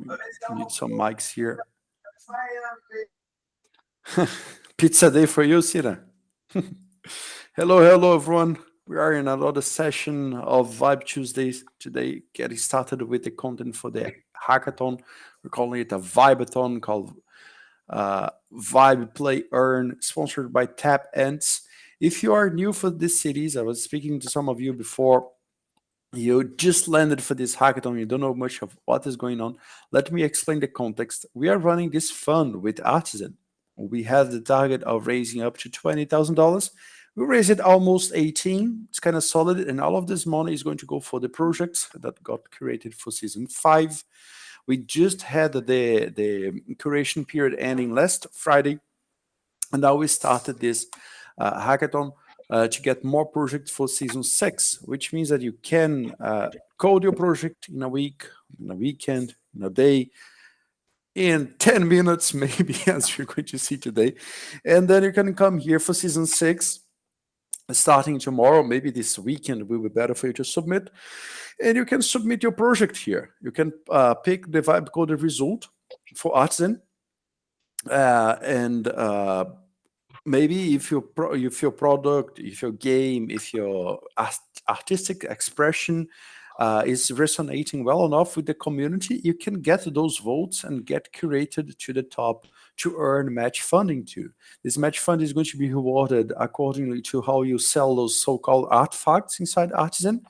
Need some mics here. Pizza day for you, Sira. Hello, everyone. We are in another session of Vibe Tuesdays today, getting started with the content for the hackathon. We're calling it a Vibeathon called Vibe Play Earn, sponsored by Tap Ants. If you are new for this series, I was speaking to some of you before. You just landed for this hackathon, you don't know much of what is going on. Let me explain the context. We are running this fund with Artisan. We have the target of raising up to $20,000. We raised it almost 18. It's kind of solid, and all of this money is going to go for the projects that got created for season 5. We just had the curation period ending last Friday, and now we started this hackathon to get more projects for season 6, which means that you can code your project in a week, in a weekend, in a day, in 10 minutes, maybe, as you're going to see today. And then you can come here for season 6, starting tomorrow. Maybe this weekend will be better for you to submit. And you can submit your project here. You can pick the vibe coded result for Artisan. And maybe if your product, if your game, if your artistic expression is resonating well enough with the community, you can get those votes and get curated to the top to earn match funding too. This match fund is going to be rewarded accordingly to how you sell those so-called artifacts inside Artisan,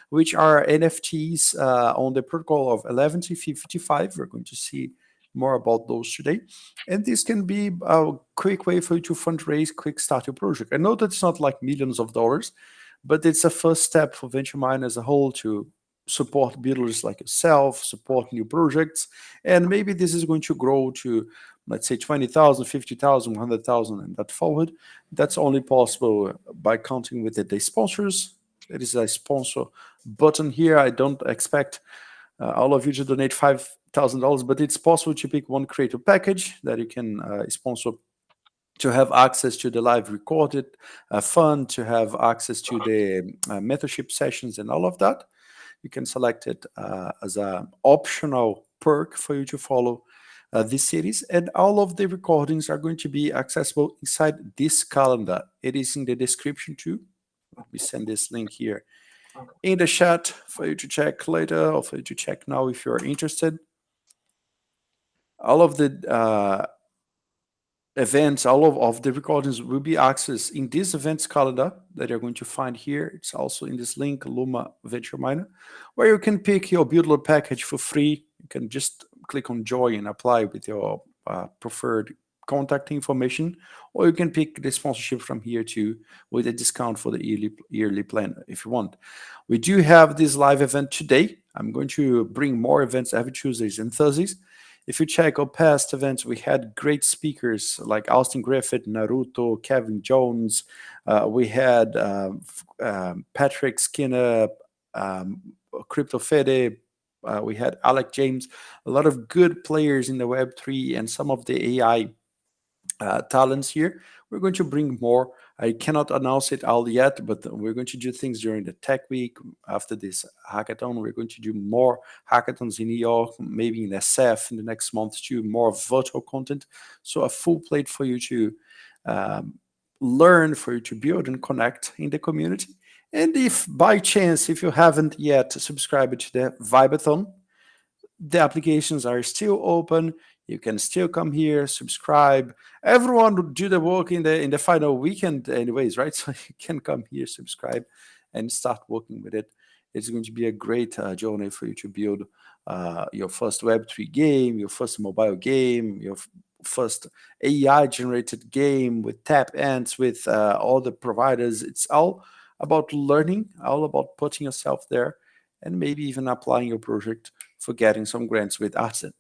which are NFTs on the protocol of 11t55. We're going to see more about those today. And this can be a quick way for you to fundraise, quick start your project. I know that it's not like millions of dollars, but it's a first step for venture mine as a whole to support builders like yourself, support new projects. And maybe this is going to grow to, let's say, 20,000, 50,000, 100,000, and that forward. That's only possible by counting with the sponsors. There is a sponsor button here. I don't expect all of you to donate $5,000, but it's possible to pick one creator package that you can sponsor to have access to the live recorded fund, to have access to the mentorship sessions and all of that. You can select it as an optional perk for you to follow this series. And all of the recordings are going to be accessible inside this calendar. It is in the description too. Let me send this link here in the chat for you to check later, or for you to check now if you're interested. All of the events, all of the recordings will be accessed in this events calendar that you're going to find here. It's also in this link, Luma Venture Miner, where you can pick your builder package for free. You can just click on join and apply with your preferred contact information, or you can pick the sponsorship from here too with a discount for the yearly plan if you want. We do have this live event today. I'm going to bring more events every Tuesdays and Thursdays. If you check our past events, we had great speakers like Austin Griffith, Naruto, Kevin Jones. We had Patrick Skinner, Crypto Fede. We had Alec James. A lot of good players in the Web3 and some of the AI talents here. We're going to bring more. I cannot announce it all yet, but we're going to do things during the tech week. After this hackathon, we're going to do more hackathons in New York, maybe in SF in the next month too, more virtual content. So a full plate for you to learn, for you to build and connect in the community. And if by chance, if you haven't yet subscribed to the Vibeathon, the applications are still open. You can still come here, subscribe. Everyone will do the work in the final weekend anyways, right? So you can come here, subscribe, and start working with it. It's going to be a great journey for you to build your first Web3 game, your first mobile game, your first AI-generated game with Tap Ants, with all the providers. It's all about learning, all about putting yourself there, and maybe even applying your project for getting some grants with Artisan.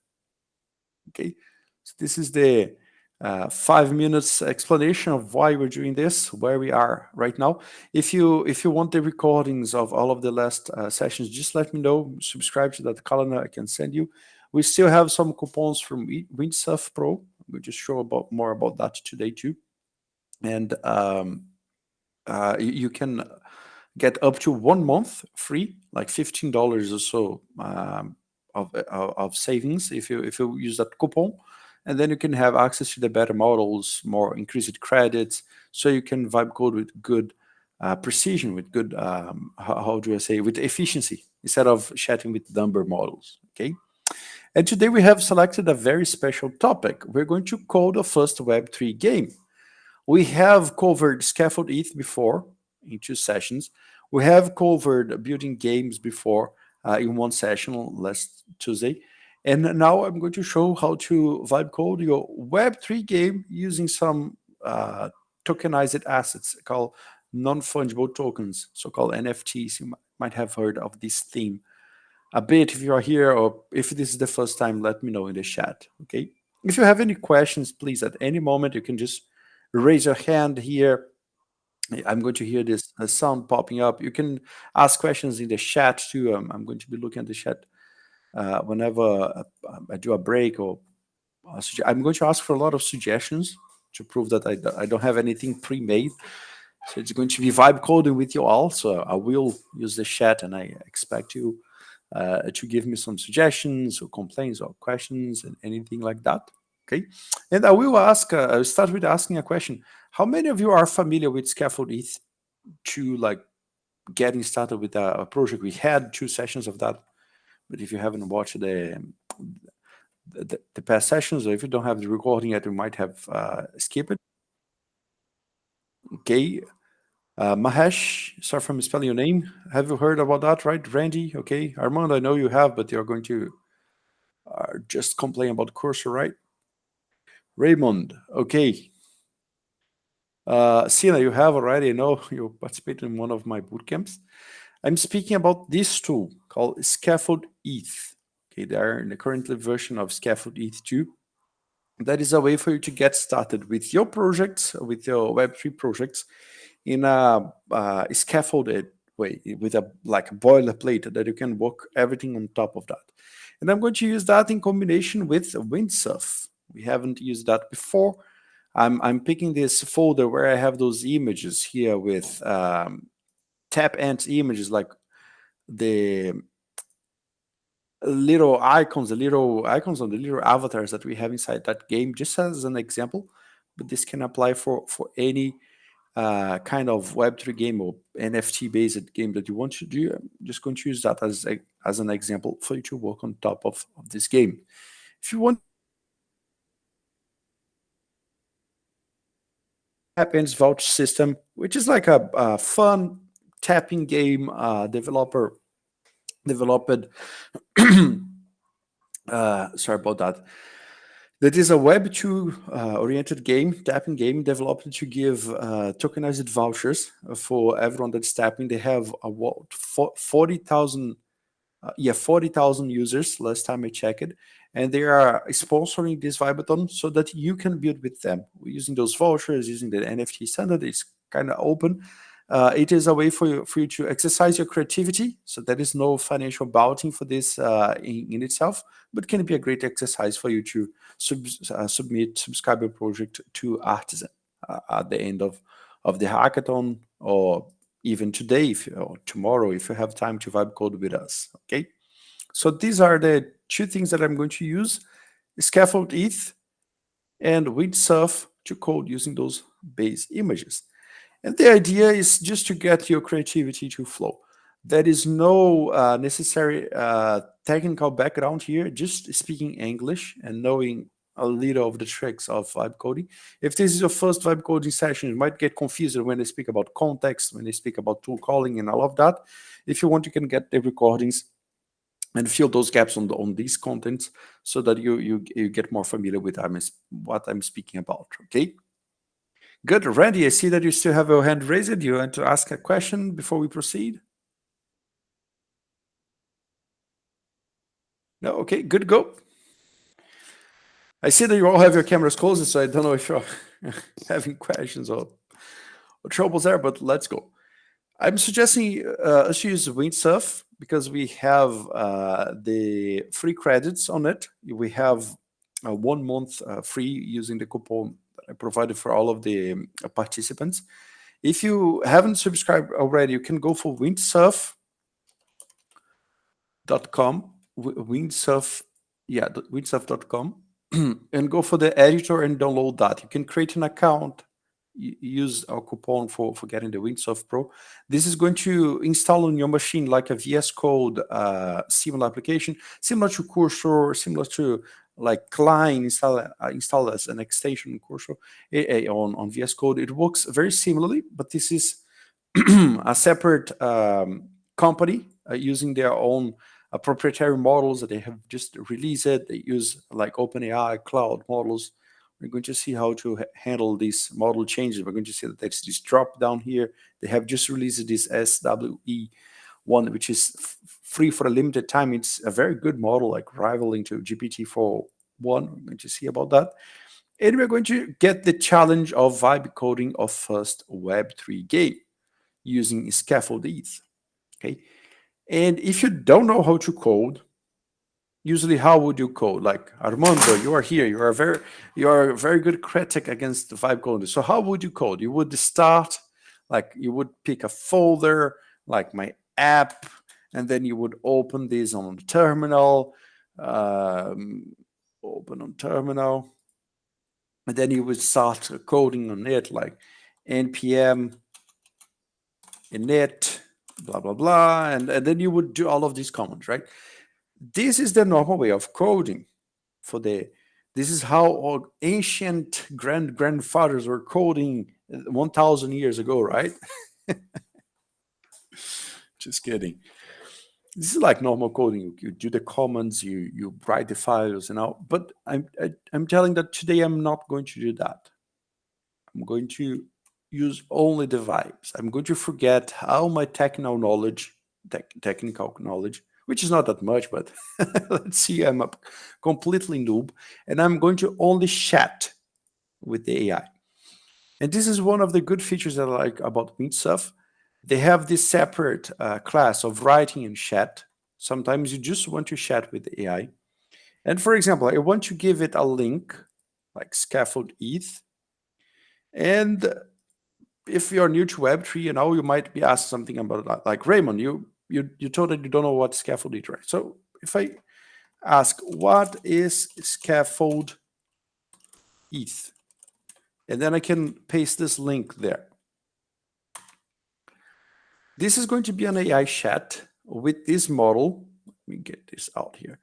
Okay, so this is the 5 minutes explanation of why we're doing this, where we are right now. If you want the recordings of all of the last sessions, just let me know. Subscribe to that calendar. I can send you. We still have some coupons from Windsoft Pro. We'll just show more about that today too. And you can get up to 1 month free, like $15 or so of savings if you use that coupon, and then you can have access to the better models, more increased credits, so you can vibe code with good precision, with good how do I say, with efficiency, instead of chatting with number models. Okay. And today we have selected a very special topic. We're going to code the first Web3 game. We have covered Scaffold ETH before in 2 sessions. We have covered building games before in 1 session last Tuesday. And now I'm going to show how to vibe code your Web3 game using some tokenized assets called non-fungible tokens, so-called NFTs. You might have heard of this theme a bit. If you are here, or if this is the first time, let me know in the chat, okay? If you have any questions, please, at any moment, you can just raise your hand here. I'm going to hear this sound popping up. You can ask questions in the chat too. I'm going to be looking at the chat whenever I do a break, or I'm going to ask for a lot of suggestions to prove that I don't have anything pre-made. So it's going to be vibe coding with you all. So I will use the chat, and I expect you to give me some suggestions or complaints or questions and anything like that. Okay. And I will ask, I'll start with asking a question. How many of you are familiar with Scaffold ETH to like getting started with a project? We had 2 sessions of that, but if you haven't watched the past sessions, or if you don't have the recording yet, you might have skipped it. Okay. Mahesh, sorry for misspelling your name. Have you heard about that, right? Randy, okay. Armand, I know you have, but you're going to just complain about cursor, right? Raymond, okay. Sina, you have already, I know you participated in one of my bootcamps. I'm speaking about this tool called Scaffold ETH. Okay, they are in the current version of Scaffold ETH 2. That is a way for you to get started with your projects, with your Web3 projects, in a scaffolded way, with a like a boilerplate that you can work everything on top of that. And I'm going to use that in combination with Windsoft. We haven't used that before. I'm picking this folder where I have those images here with tap ant images, like the little icons, on the little avatars that we have inside that game, just as an example. But this can apply for any kind of Web3 game or NFT-based game that you want to do. I'm just going to use that as an example for you to work on top of this game. If you want Tap-Ins voucher system, which is like a fun tapping game developed sorry about that. That is a Web2 oriented game, tapping game, developed to give tokenized vouchers for everyone that's tapping. They have 40,000 40,000 users last time I checked, and they are sponsoring this Vibathon so that you can build with them. We're using those vouchers, using the NFT standard. It's kind of open. It is a way for you to exercise your creativity. So there is no financial bouting for this in itself, but can be a great exercise for you to subscribe your project to Artisan at the end of the hackathon, or even today or tomorrow if you have time to vibe code with us. Okay, so these are the 2 things that I'm going to use: Scaffold ETH and Windsurf to code using those base images. And the idea is just to get your creativity to flow. There is no necessary technical background here, just speaking English and knowing a little of the tricks of vibe coding. If this is your first vibe coding session, you might get confused when they speak about context, when they speak about tool calling and all of that. If you want, you can get the recordings and fill those gaps on these contents so that you get more familiar with what I'm speaking about, okay? Good. Randy, I see that you still have your hand raised. Do you want to ask a question before we proceed? No? Okay, good, go. I see that you all have your cameras closed, so I don't know if you're having questions or troubles there, but let's go. I'm suggesting us use Windsurf because we have the free credits on it. We have 1 month free using the coupon that I provided for all of the participants. If you haven't subscribed already, you can go for windsurf.com, Windsoft, yeah, windsoft.com, and go for the editor and download that. You can create an account, use our coupon for getting the Windsoft Pro. This is going to install on your machine like a VS Code similar application, similar to Cursor, similar to like Klein install as an extension in Cursor on VS Code. It works very similarly, but this is a separate company using their own proprietary models that they have just released. They use like OpenAI cloud models. We're going to see how to handle these model changes. We're going to see that there's this drop down here. They have just released this SWE one, which is free for a limited time. It's a very good model, like rivaling to GPT-4.1. We're going to see about that. And we're going to get the challenge of vibe coding of first Web3 game using Scaffold ETH. Okay. And if you don't know how to code, usually how would you code? Like Armando, you are here. You are a very good critic against the vibe coding. So how would you code? You would start, like you would pick a folder, like my app, and then you would open this on terminal, open on terminal, and then you would start coding on it, like npm init, blah, blah, blah. And then you would do all of these commands, right? This is the normal way of coding this is how our ancient grandfathers were coding 1,000 years ago, right? Just kidding. This is like normal coding. You do the commands, you write the files, but I'm telling that today I'm not going to do that. I'm going to use only the vibes. I'm going to forget how my technical knowledge, which is not that much, but let's see, I'm a completely noob, and I'm going to only chat with the AI. And this is one of the good features that I like about Windsoft. They have this separate class of writing and chat. Sometimes you just want to chat with the AI. And for example, I want to give it a link, like Scaffold ETH, and if you're new to Web3, you might be asked something about that. Like Raymond, you told that you don't know what Scaffold is, right? So if I ask, what is Scaffold ETH? And then I can paste this link there. This is going to be an AI chat with this model. Let me get this out here.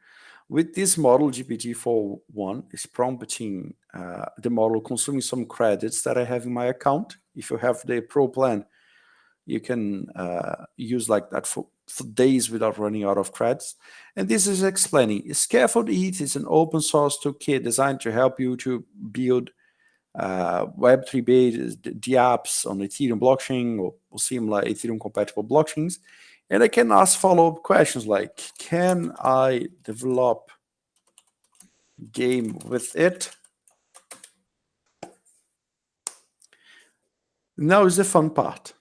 With this model, GPT-4.1 is prompting the model consuming some credits that I have in my account. If you have the Pro plan, you can use like that for days without running out of credits. And this is explaining, Scaffold ETH is an open source toolkit designed to help you to build Web3 based dApps on Ethereum blockchain or similar Ethereum compatible blockchains. And I can ask follow-up questions like, can I develop game with it? Now is the fun part.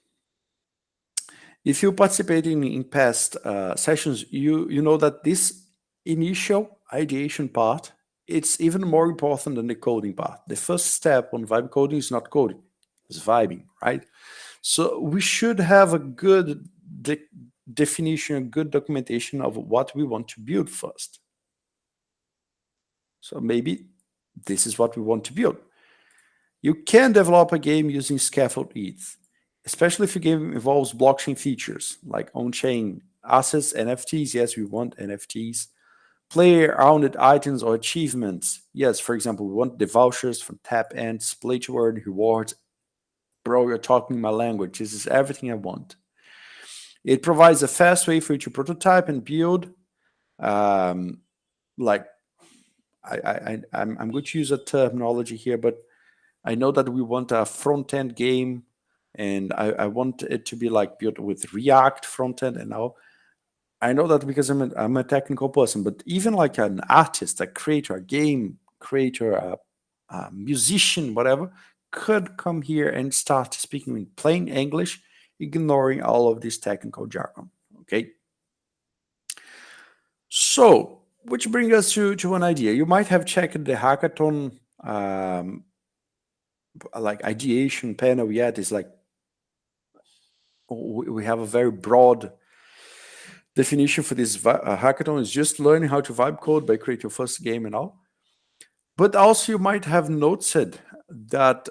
If you participate in past sessions, you know that this initial ideation part, it's even more important than the coding part. The first step on vibe coding is not coding, it's vibing, right? So we should have a good definition, a good documentation of what we want to build first. So maybe this is what we want to build. You can develop a game using Scaffold ETH, especially if your game involves blockchain features like on-chain assets, NFTs. Yes, we want NFTs. Player-owned items or achievements. Yes, for example, we want the vouchers from Tap Ants, play to earn rewards. Bro, you're talking my language. This is everything I want. It provides a fast way for you to prototype and build. Like I'm going to use a terminology here, but I know that we want a front-end game, and I want it to be like built with React front-end. And now I know that because I'm a technical person, but even like an artist, a creator, a game creator, a musician, whatever, could come here and start speaking in plain English, ignoring all of this technical jargon. Okay. So, which brings us to an idea. You might have checked the hackathon like ideation panel yet. Is like we have a very broad definition for this hackathon is just learning how to vibe code by creating your first game and all. But also, you might have noticed that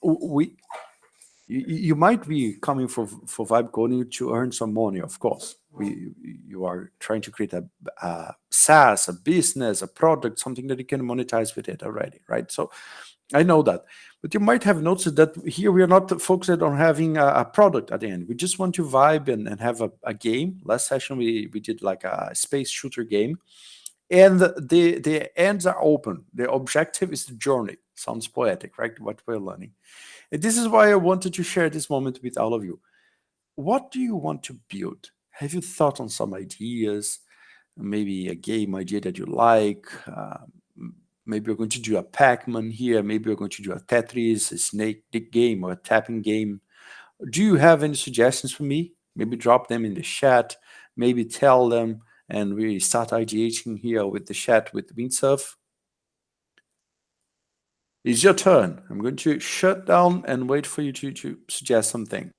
we you might be coming for vibe coding to earn some money. Of course, you are trying to create a SaaS, a business, a product, something that you can monetize with it already, right? So I know that, but you might have noticed that here we are not focused on having a product at the end. We just want to vibe and have a game. Last session we did like a space shooter game, and the ends are open. The objective is the journey. Sounds poetic, right? What we're learning. And this is why I wanted to share this moment with all of you. What do you want to build? Have you thought on some ideas? Maybe a game idea that you like? Maybe you're going to do a Pac-Man here. Maybe you're going to do a Tetris, a snake game, or a tapping game. Do you have any suggestions for me? Maybe drop them in the chat. Maybe tell them, and we start ideating here with the chat with Windsoft. It's your turn. I'm going to shut down and wait for you to suggest something.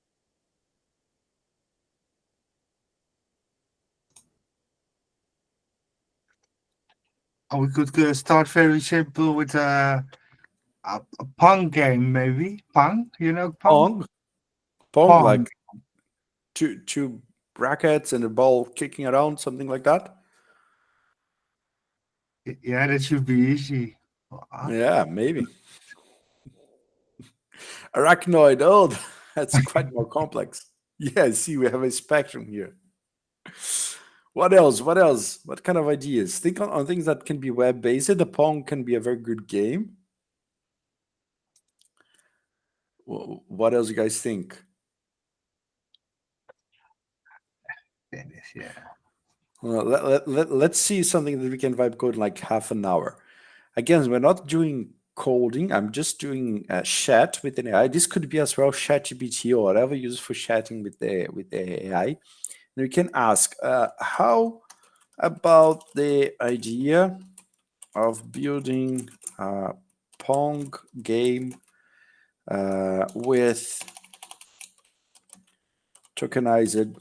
We could start very simple with a Pong game, maybe. Pong, you know Pong? Pong, Pong. like two brackets and a ball kicking around, something like that. Yeah, that should be easy. Yeah, maybe. Arachnoid. Oh, that's quite more complex. Yeah, see, we have a spectrum here. What else? What else? What kind of ideas? Think on things that can be web-based. The Pong can be a very good game. What else you guys think? Yeah. Well, let's see something that we can vibe code in like half an hour. Again, we're not doing coding. I'm just doing a chat with an AI. This could be as well ChatGPT or whatever you use for chatting with the AI. And we can ask, how about the idea of building a Pong game with tokenized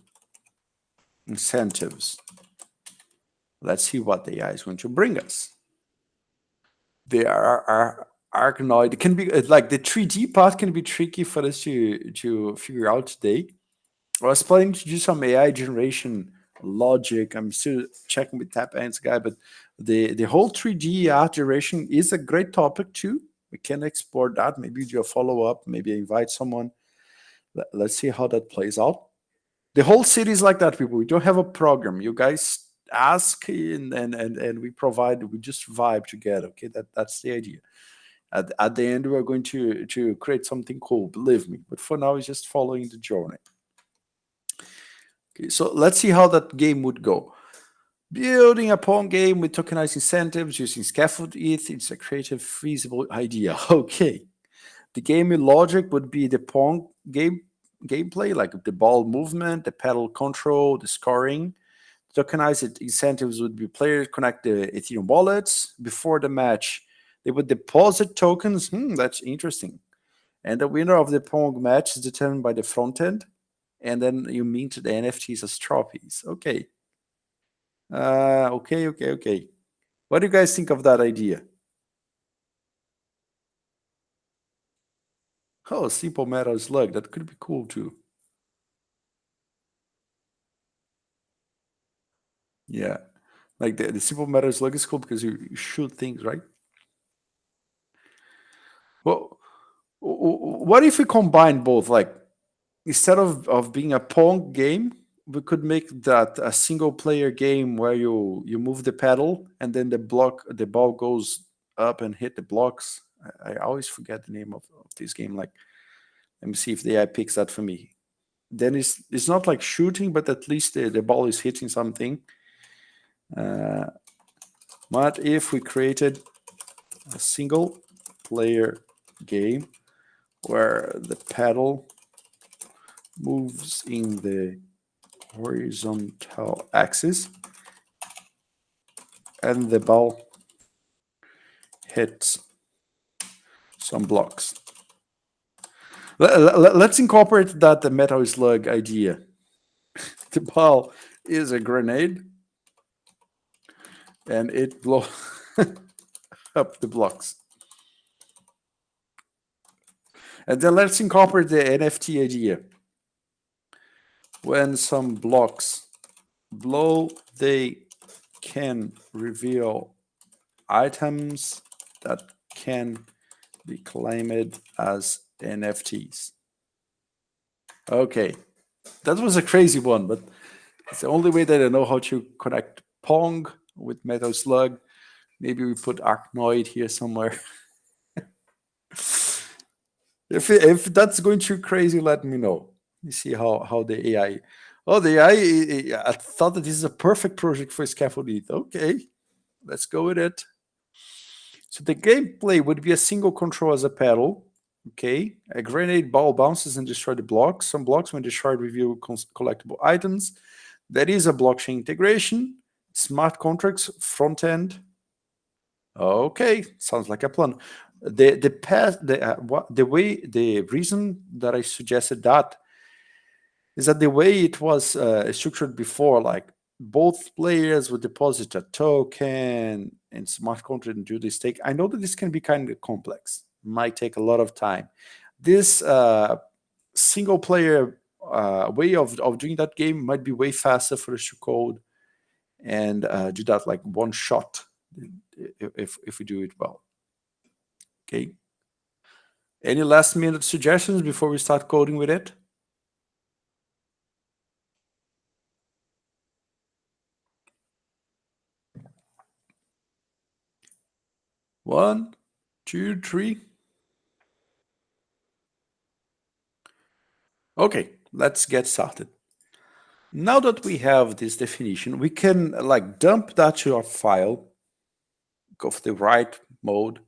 incentives? Let's see what the AI is going to bring us. They are Arachnoid. It can be like the 3D part can be tricky for us to figure out today. I was planning to do some AI generation logic. I'm still checking with Tap Ants guy, but the whole 3D art generation is a great topic too. We can explore that. Maybe do a follow up. Maybe invite someone. Let's see how that plays out. The whole city is like that, people. We don't have a program. You guys ask and we provide. We just vibe together. Okay, that's the idea. At the end, we're going to create something cool. Believe me. But for now, it's just following the journey. Okay, so let's see how that game would go. Building a Pong game with tokenized incentives using Scaffold ETH. It's a creative, feasible idea. Okay. The game logic would be the Pong gameplay, like the ball movement, the pedal control, the scoring. Tokenized incentives would be players connect the Ethereum wallets before the match. They would deposit tokens. That's interesting. And the winner of the Pong match is determined by the front end. And then you mint the NFTs as trophies. Okay. Okay. What do you guys think of that idea? Oh, simple metal slug. That could be cool too. Yeah. Like the simple metal slug is cool because you shoot things, right? Well, what if we combine both? Like instead of being a Pong game, we could make that a single player game where you move the pedal and then the ball goes up and hit the blocks. I always forget the name of this game. Like, let me see if the AI picks that for me. Then it's not like shooting, but at least the ball is hitting something. What if we created a single player game where the pedal moves in the horizontal axis and the ball hits some blocks? Let's incorporate that the metal slug idea. The ball is a grenade, and it blows up the blocks. And then let's incorporate the NFT idea. When some blocks blow, they can reveal items that can be claimed as NFTs. Okay, that was a crazy one, but it's the only way that I know how to connect Pong with Metal Slug. Maybe we put Arknoid here somewhere. If that's going too crazy, let me know. You see how the AI. Oh, the AI. I thought that this is a perfect project for Scaffold ETH. Okay, let's go with it. So the gameplay would be a single control as a pedal. Okay, a grenade ball bounces and destroys the blocks. Some blocks, when destroyed, reveal collectible items. That is a blockchain integration. Smart contracts front end. Okay, sounds like a plan. The reason that I suggested that is that the way it was structured before, like both players would deposit a token and smart contract and do the stake. I know that this can be kind of complex, might take a lot of time. This single player way of doing that game might be way faster for us to code and do that like one shot if we do it well. Okay. Any last minute suggestions before we start coding with it? One, two, three. Okay, let's get started. Now that we have this definition, we can like dump that to our file, go for the write mode.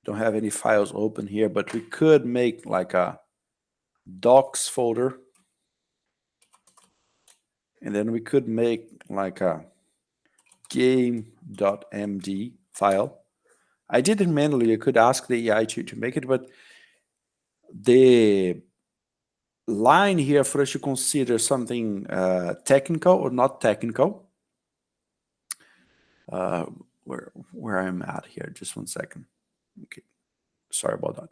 Don't have any files open here, but we could make like a docs folder. And then we could make like a game.md file. I did it manually. I could ask the AI to make it, but the line here for us to consider something technical or not technical. Where I'm at here, just 1 second. Okay, sorry about that.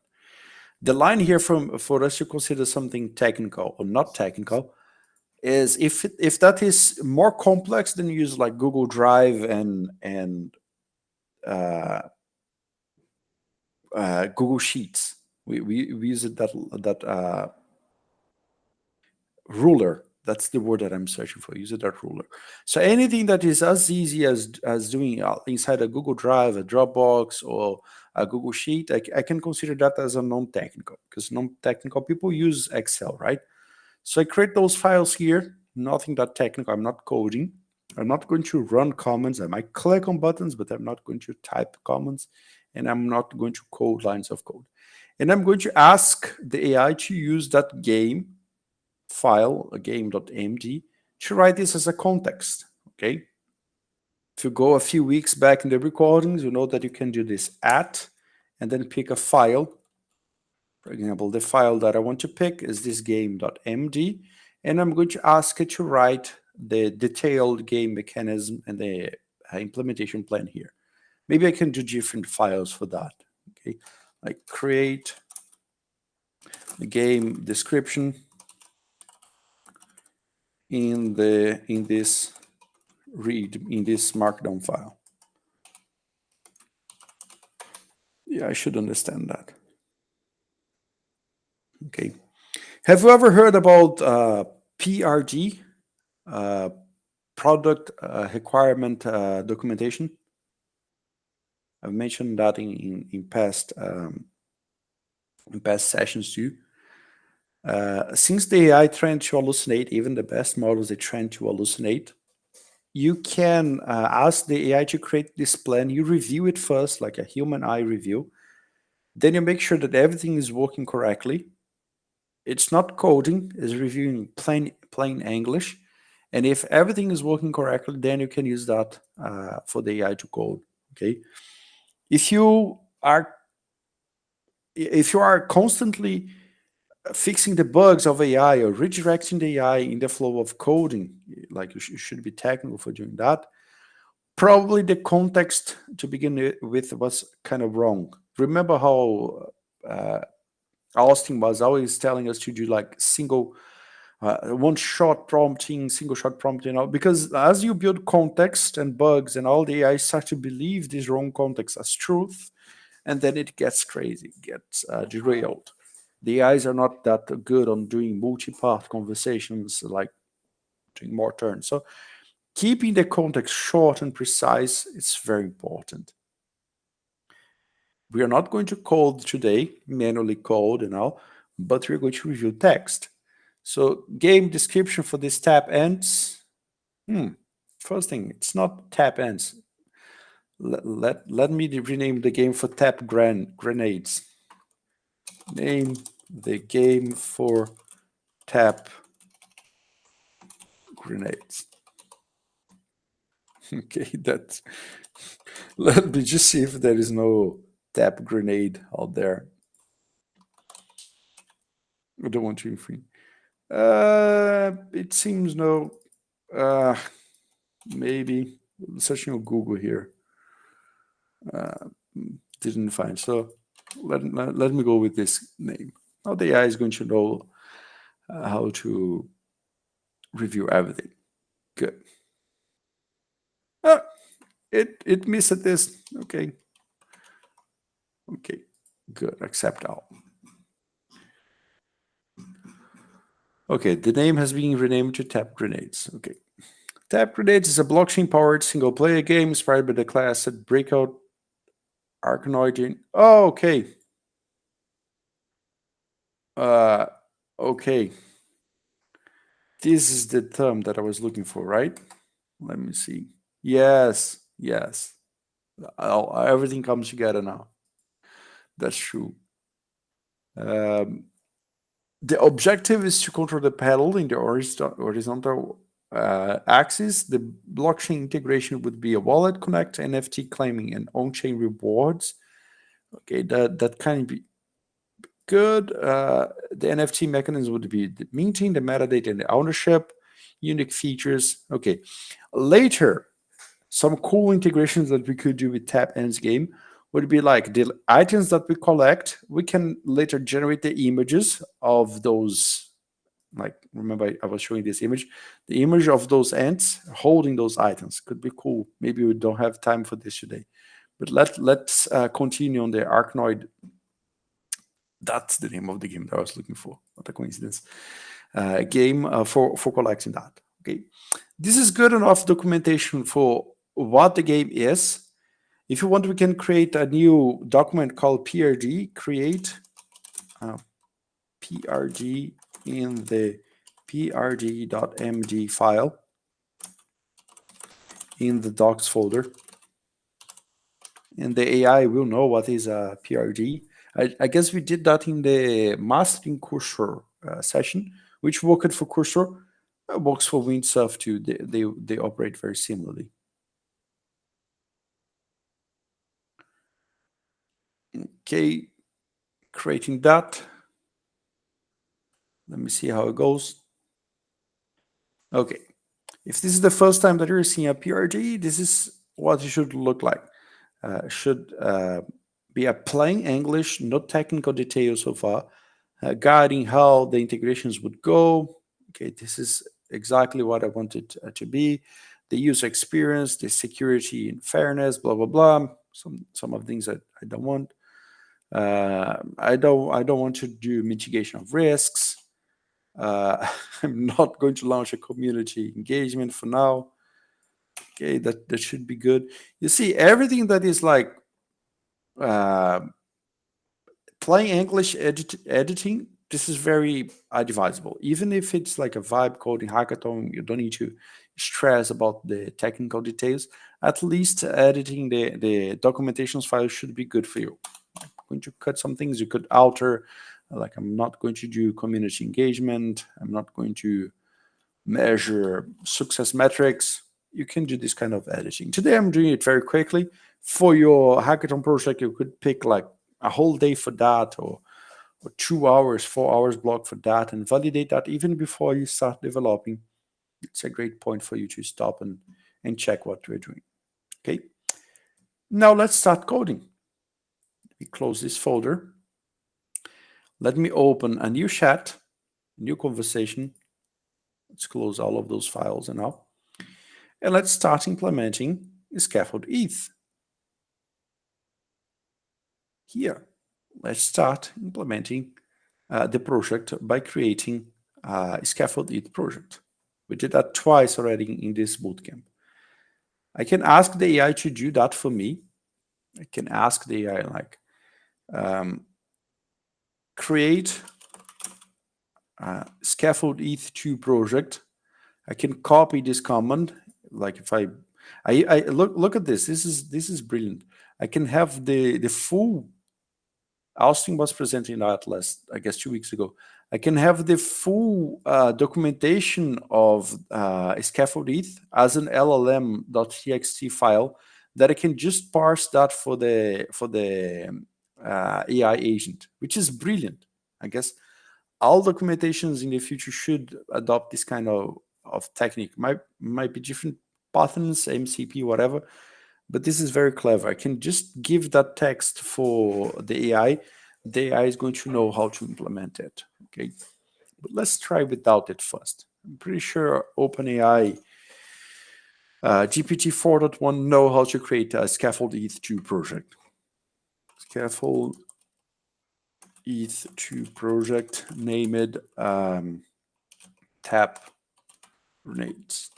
The line here for us to consider something technical or not technical is if that is more complex, then use like Google Drive and Google Sheets. We use it that ruler. That's the word that I'm searching for. Use it that ruler. So anything that is as easy as doing inside a Google Drive, a Dropbox, or a Google Sheet, I can consider that as a non-technical, because non-technical people use Excel, right? So I create those files here. Nothing that technical. I'm not coding. I'm not going to run commands. I might click on buttons, but I'm not going to type commands, and I'm not going to code lines of code. And I'm going to ask the AI to use that game file, a game.md, to write this as a context. Okay. If you go a few weeks back in the recordings, you know that you can do this at and then pick a file. For example, the file that I want to pick is this game.md, and I'm going to ask it to write the detailed game mechanism and the implementation plan here. Maybe I can do different files for that. Okay, like create the game description in this markdown file. Yeah, I should understand that. Okay. Have you ever heard about PRD, product requirement documentation? I've mentioned that in past sessions too. Since the AI trend to hallucinate, even the best models, they trend to hallucinate. You can ask the AI to create this plan. You review it first, like a human eye review. Then you make sure that everything is working correctly. It's not coding, it's reviewing plain English. And if everything is working correctly, then you can use that for the AI to code. Okay. If you are constantly fixing the bugs of AI or redirecting the AI in the flow of coding, like you should be technical for doing that. Probably the context to begin with was kind of wrong. Remember how Austin was always telling us to do like one shot prompting, single shot prompting, because as you build context and bugs and all the AI start to believe this wrong context as truth, and then it gets crazy, gets derailed. The AIs are not that good on doing multi-path conversations, like doing more turns. So keeping the context short and precise is very important. We are not going to code today, manually code and all, but we're going to review text. So game description for this tap ends. First thing, it's not tap ends. Let me rename the game for tap grenades. Name the game for tap grenades. Okay, that's. Let me just see if there is no tap grenade out there. I don't want to infringe. It seems no. Maybe searching on Google here. Didn't find. So let me go with this name. Now the AI is going to know how to review everything. Good. It missed this. Okay. Okay. Good. Accept all. Okay. The name has been renamed to Tap Grenades. Okay. Tap Grenades is a blockchain-powered single-player game inspired by the class at Breakout Arachnoid. Oh, okay. Okay. This is the term that I was looking for, right? Let me see. Yes, yes. Everything comes together now. That's true. The objective is to control the pedal in the horizontal axis. The blockchain integration would be a wallet connect, NFT claiming, and on-chain rewards. Okay, that can be good. The NFT mechanism would be the minting, the metadata, and the ownership, unique features. Okay, later, some cool integrations that we could do with Tap Ends game would be like the items that we collect, we can later generate the images of those. Like, remember I was showing this image, the image of those ants holding those items could be cool. Maybe we don't have time for this today, but let's continue on the Arachnoid. That's the name of the game that I was looking for. What a coincidence. Game for collecting that. Okay, this is good enough documentation for what the game is. If you want, we can create a new document called PRD. Create PRD in the prd.md file in the docs folder. And the AI will know what is a PRD. I guess we did that in the mastering cursor session, which worked for cursor, works for Windsoft too. They operate very similarly. Okay, creating that. Let me see how it goes. Okay, if this is the first time that you're seeing a PRD, this is what it should look like. Should be a plain English, no technical details so far, guiding how the integrations would go. Okay, this is exactly what I wanted to be. The user experience, the security and fairness, blah blah blah. Some of the things that I don't want. I don't want to do mitigation of risks. I'm not going to launch a community engagement for now. Okay, that should be good. You see, everything that is like plain English editing, this is very advisable. Even if it's like a vibe coding hackathon, you don't need to stress about the technical details. At least editing the documentations file should be good for you. I'm going to cut some things you could alter. Like, I'm not going to do community engagement. I'm not going to measure success metrics. You can do this kind of editing. Today, I'm doing it very quickly. For your hackathon project, you could pick like a whole day for that, or or 2 hours, 4 hours block for that, and validate that even before you start developing. It's a great point for you to stop and check what we're doing. Okay. Now let's start coding. We close this folder. Let me open a new chat, a new conversation. Let's close all of those files now. And let's start implementing Scaffold ETH. Here, let's start implementing the project by creating a Scaffold ETH project. We did that twice already in this bootcamp. I can ask the AI to do that for me. I can ask the AI like, create a Scaffold ETH2 project. I can copy this command. Like if I look at this. This is brilliant. I can have the full. Austin was presenting that last, I guess, 2 weeks ago. I can have the full documentation of Scaffold ETH as an LLM.txt file that I can just parse that for the AI agent, which is brilliant. I guess all documentations in the future should adopt this kind of technique. Might be different patterns, MCP, whatever, but this is very clever. I can just give that text for the AI. The AI is going to know how to implement it. Okay, but let's try without it first. I'm pretty sure OpenAI GPT 4.1 know how to create a Scaffold ETH2 project. Scaffold ETH2 project, name it tap grenades.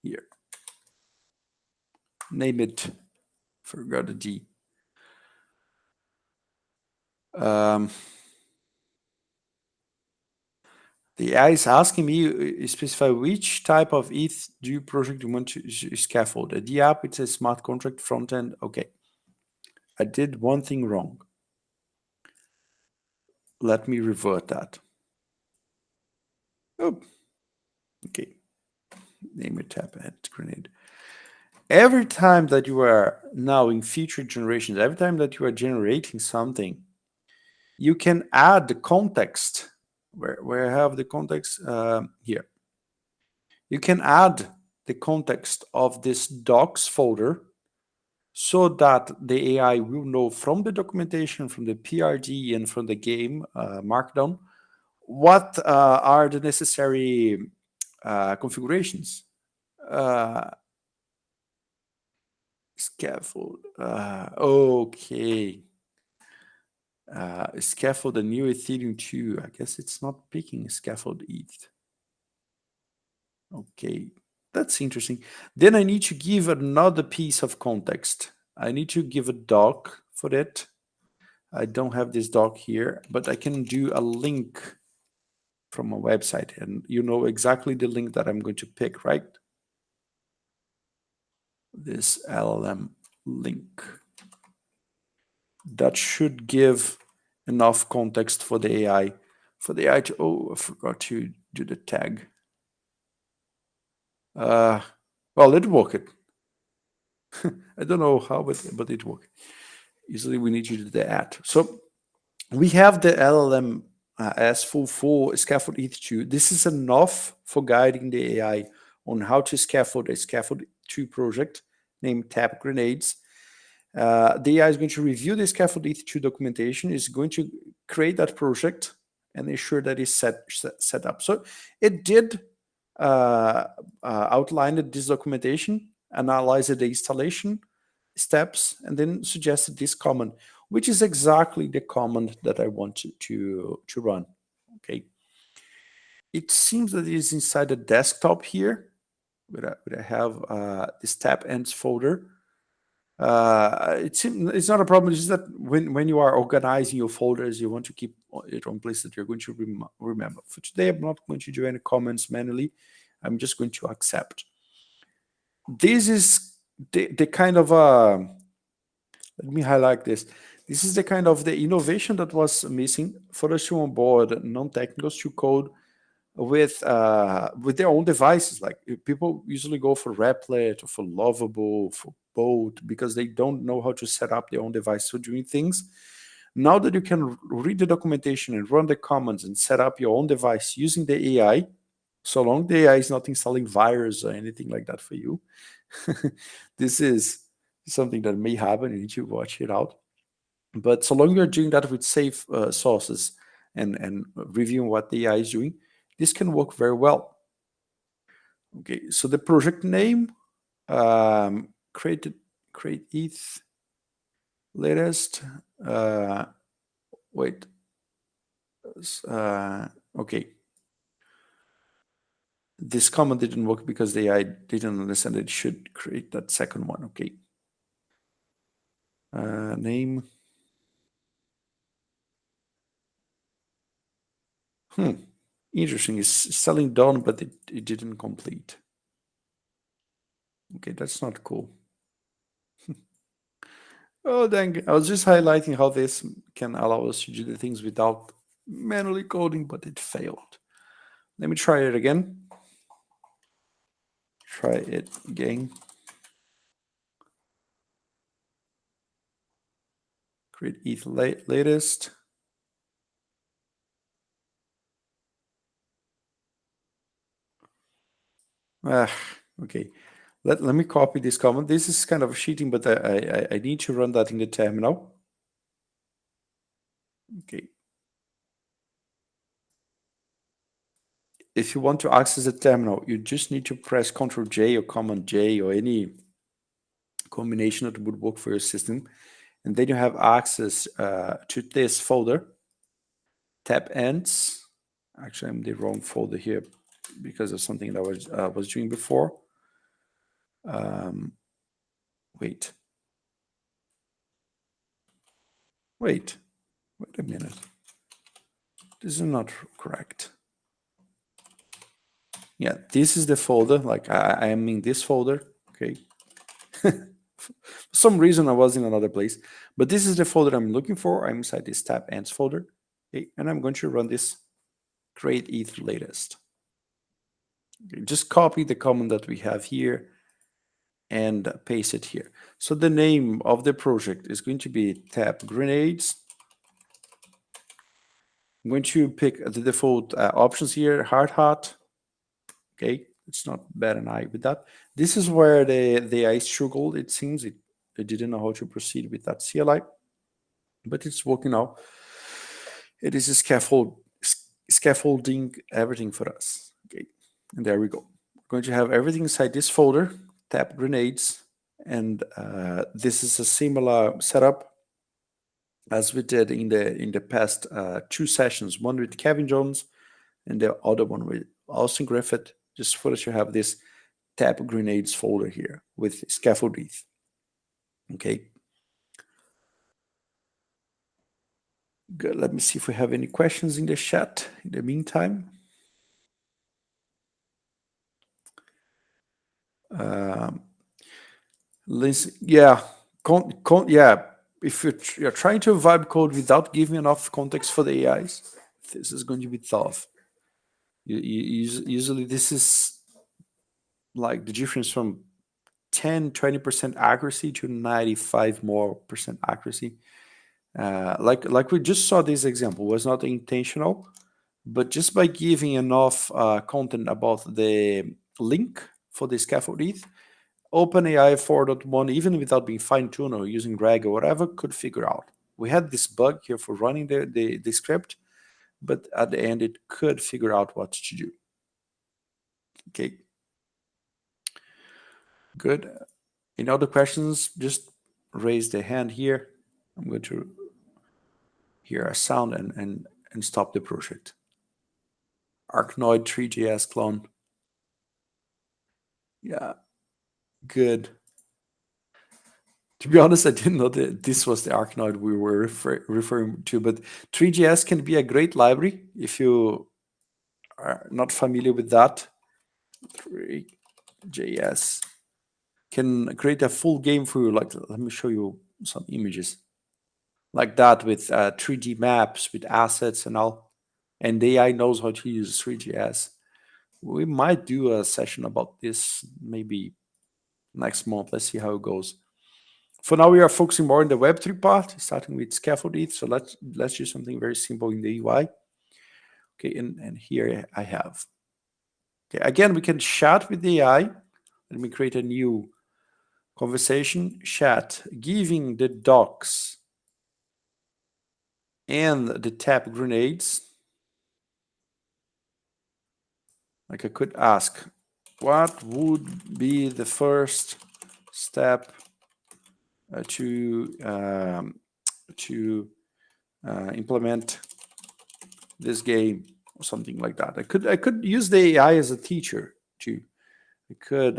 Here, name it, forgot the D. The AI is asking me specify which type of ETH do project you want to scaffold. A D app, it's a smart contract front end. Okay, I did one thing wrong. Let me revert that. Oh, okay. Name it tap add grenade. Every time that you are now in future generations, every time that you are generating something, you can add the context. Where I have the context here. You can add the context of this docs folder so that the AI will know from the documentation, from the PRD, and from the game markdown, what are the necessary configurations. Scaffold. Okay. Scaffold, the new Ethereum 2. I guess it's not picking Scaffold ETH. Okay, that's interesting. Then I need to give another piece of context. I need to give a doc for it. I don't have this doc here, but I can do a link from a website, and you know exactly the link that I'm going to pick, right? This LLM link. That should give enough context for the AI, to, oh, I forgot to do the tag. Well, it worked. I don't know how, but it worked. Usually we need you to do the add. So we have the LLM as full for Scaffold ETH2. This is enough for guiding the AI on how to scaffold a Scaffold 2 project named Tap Grenades. The AI is going to review the Scaffold ETH2 documentation, is going to create that project and ensure that it's set up. So it did outline this documentation, analyzed the installation steps, and then suggested this command, which is exactly the command that I want to run. Okay. It seems that it is inside the desktop here, where I have this tap ends folder. It's not a problem. It's just that when you are organizing your folders, you want to keep it on place that you're going to remember. For today, I'm not going to do any comments manually. I'm just going to accept. This is the kind of let me highlight this. This is the kind of the innovation that was missing for us to onboard non-technicals to code with their own devices. Like people usually go for Replit or for Lovable, for Bolt, because they don't know how to set up their own device for doing things. Now that you can read the documentation and run the commands and set up your own device using the AI, so long the AI is not installing virus or anything like that for you, this is something that may happen. You need to watch it out. But so long you're doing that with safe sources and reviewing what the AI is doing, this can work very well. Okay, so the project name, create ETH latest. Wait. Okay. This command didn't work because the AI didn't understand it should create that second one. Okay. Name. Interesting. It's selling done, but it didn't complete. Okay, that's not cool. Oh, dang. I was just highlighting how this can allow us to do the things without manually coding, but it failed. Let me try it again. Try it again. Create ETH latest. Okay. Let me copy this comment. This is kind of cheating, but I need to run that in the terminal. Okay. If you want to access the terminal, you just need to press Ctrl J or Command J or any combination that would work for your system. And then you have access to this folder. Tap ends. Actually, I'm in the wrong folder here because of something that I was doing before. Wait a minute. This is not correct. Yeah, this is the folder. Like I am in this folder. Okay. For some reason I was in another place, but this is the folder I'm looking for. I'm inside this tab ends folder. Okay, and I'm going to run this create ETH latest. Okay, just copy the command that we have here and paste it here. So the name of the project is going to be tab grenades. I'm going to pick the default options here, hard hat. Okay, it's not bad an eye with that. This is where the AI struggled. It seems it didn't know how to proceed with that CLI, but it's working now. It is a scaffolding everything for us. Okay, and there we go. We're going to have everything inside this folder. Tap grenades, and this is a similar setup as we did in the past two sessions. One with Kevin Jones, and the other one with Austin Griffith. Just for us to have this tap grenades folder here with Scaffold ETH. Okay. Good. Let me see if we have any questions in the chat in the meantime. Listen, yeah, yeah. If you're trying to vibe code without giving enough context for the AIs, this is going to be tough. Usually, this is like the difference from 10-20% accuracy to 95% more accuracy. Like we just saw, this example was not intentional, but just by giving enough content about the link for the Scaffold ETH, OpenAI 4.1, even without being fine-tuned or using RAG or whatever, could figure out. We had this bug here for running the script, but at the end, it could figure out what to do. Okay. Good. Any other questions? Just raise the hand here. I'm going to hear a sound and stop the project. Arachnoid 3JS clone. Yeah, good. To be honest, I didn't know that this was the Arachnoid we were referring to, but 3JS can be a great library if you are not familiar with that. 3JS can create a full game for you. Like, let me show you some images like that with 3D maps, with assets and all. And the AI knows how to use 3JS. We might do a session about this maybe next month. Let's see how it goes. For now, we are focusing more on the Web3 part, starting with Scaffold ETH. So let's do something very simple in the UI. Okay, and here I have. Okay, again, we can chat with the AI. Let me create a new conversation chat, giving the docs and the tap grenades. Like I could ask, what would be the first step to implement this game or something like that? I could use the AI as a teacher too. I could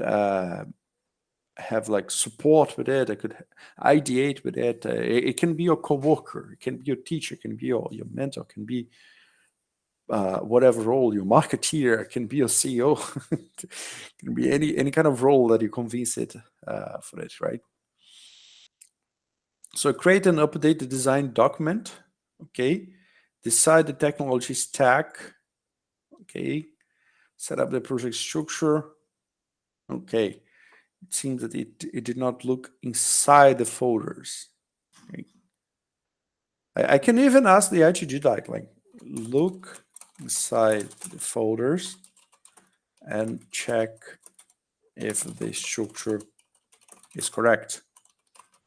have like support with it. I could ideate with it. It can be your coworker. It can be your teacher. It can be your mentor. It can be whatever role, your marketeer. It can be your CEO. It can be any kind of role that you convince it for it, right? So create and update the design document. Okay. Decide the technology stack. Okay. Set up the project structure. Okay. It seems that it did not look inside the folders. Okay. I can even ask the AI to do that, like look inside the folders and check if the structure is correct.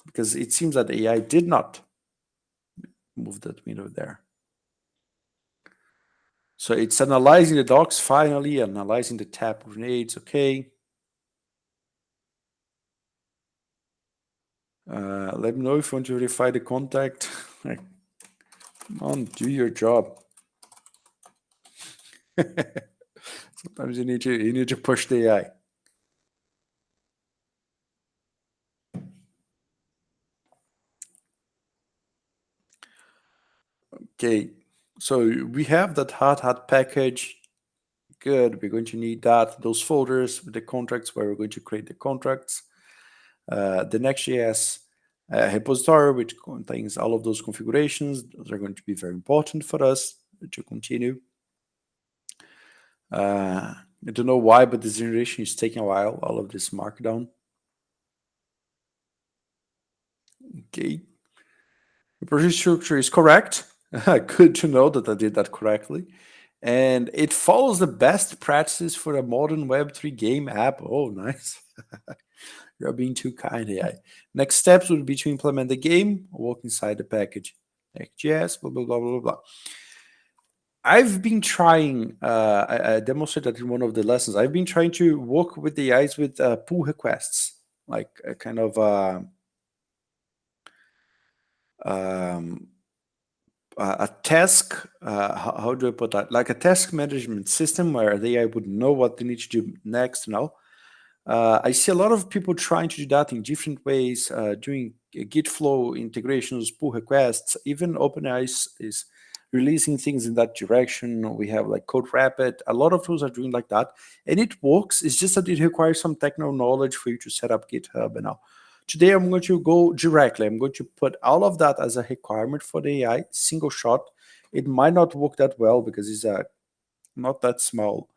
Because it seems that the AI did not move that window there. So it's analyzing the docs finally, analyzing the tap grenades, okay. Let me know if you want to verify the contact. Come on, do your job. Sometimes you need to push the AI. Okay, so we have that hot package. Good, we're going to need that, those folders with the contracts where we're going to create the contracts. The Next.js repository, which contains all of those configurations. Those are going to be very important for us to continue. I don't know why, but this generation is taking a while, all of this markdown. Okay. The project structure is correct. Good to know that I did that correctly. And it follows the best practices for a modern Web3 game app. Oh, nice. You're being too kind, AI. Next steps would be to implement the game, work inside the package. Next.js, blah, blah, blah, blah, blah. I've been trying, I demonstrated in one of the lessons, I've been trying to work with the AIs with pull requests, like a kind of a task, how do I put that? Like a task management system where the AI would know what they need to do next now. I see a lot of people trying to do that in different ways, doing Git flow integrations, pull requests, even OpenAI is releasing things in that direction. We have like Code Rapid. A lot of tools are doing like that. And it works. It's just that it requires some technical knowledge for you to set up GitHub and all. Today, I'm going to go directly. I'm going to put all of that as a requirement for the AI, single shot. It might not work that well because it's a not that small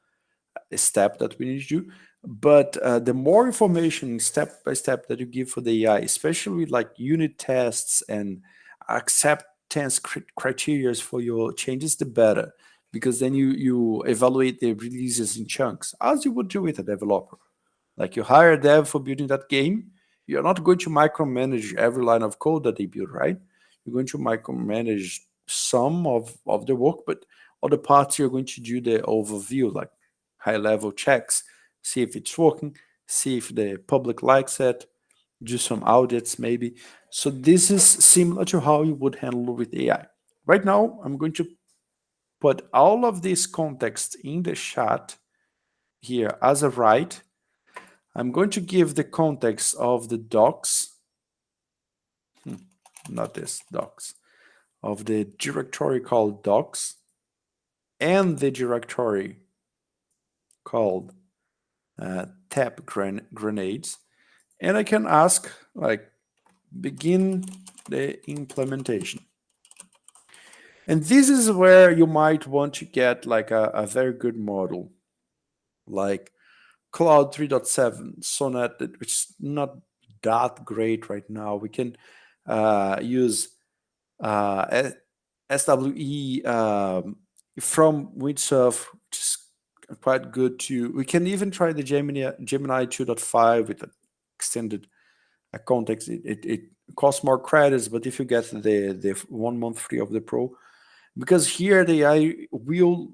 step that we need to do. But the more information step by step that you give for the AI, especially with like unit tests and acceptance criteria for your changes, the better. Because then you evaluate the releases in chunks, as you would do with a developer. Like you hire a dev for building that game, you're not going to micromanage every line of code that they build, right? You're going to micromanage some of the work, but other parts you're going to do the overview, like high-level checks, see if it's working, see if the public likes it, do some audits maybe. So this is similar to how you would handle with AI. Right now, I'm going to put all of this context in the chat here as a write. I'm going to give the context of the docs, not this, docs, of the directory called docs and the directory called tap grenades. And I can ask, like, begin the implementation. And this is where you might want to get like a very good model, like Cloud 3.7, Sonnet, which is not that great right now. We can use SWE from Windsoft, which is quite good too. We can even try the Gemini 2.5 with the extended context. It costs more credits, but if you get the 1 month free of the Pro, because here the AI will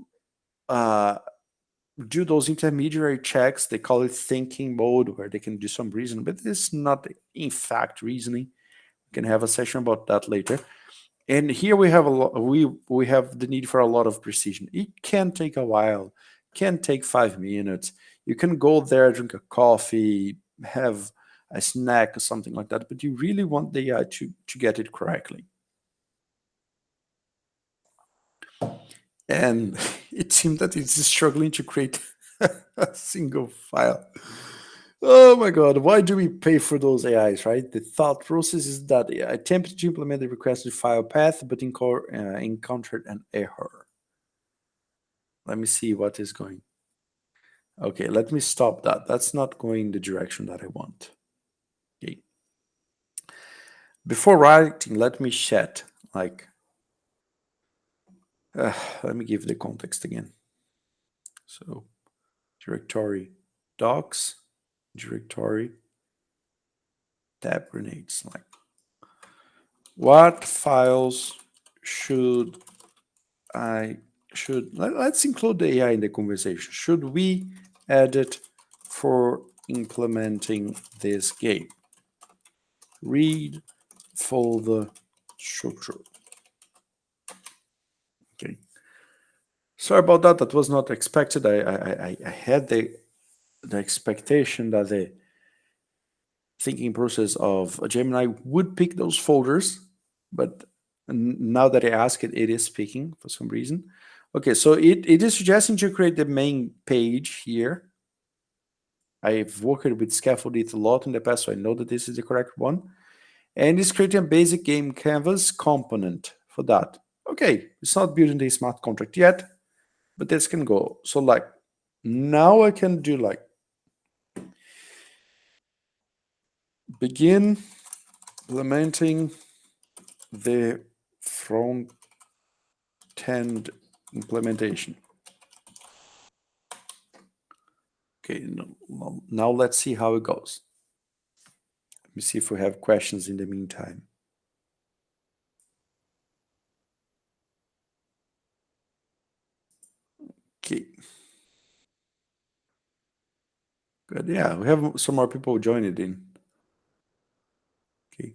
do those intermediary checks. They call it thinking mode, where they can do some reasoning, but it's not in fact reasoning. We can have a session about that later. And here we have a lot. We have the need for a lot of precision. It can take a while. Can take 5 minutes. You can go there, drink a coffee, have a snack or something like that. But you really want the AI to get it correctly. And it seems that it's struggling to create a single file. Oh my God, why do we pay for those AIs, right? The thought process is that I attempted to implement the requested file path, but encountered an error. Let me see what is going. Okay, let me stop that. That's not going the direction that I want. Okay. Before writing, let me chat. Like, let me give the context again. So, directory docs, directory tab grenades. Like, what files should let's include the AI in the conversation. Should we edit for implementing this game? Read folder structure. Okay. Sorry about that. That was not expected. I had the expectation that the thinking process of a Gemini would pick those folders, but now that I ask it, it is picking for some reason. Okay, so it is suggesting to create the main page here. I've worked with Scaffold ETH a lot in the past, so I know that this is the correct one. And it's creating a basic game canvas component for that. Okay, it's not building the smart contract yet, but this can go. So like, now I can do like, begin implementing the front end implementation. Okay, now let's see how it goes. Let me see if we have questions in the meantime. Okay. Good. Yeah, we have some more people joining in. Okay.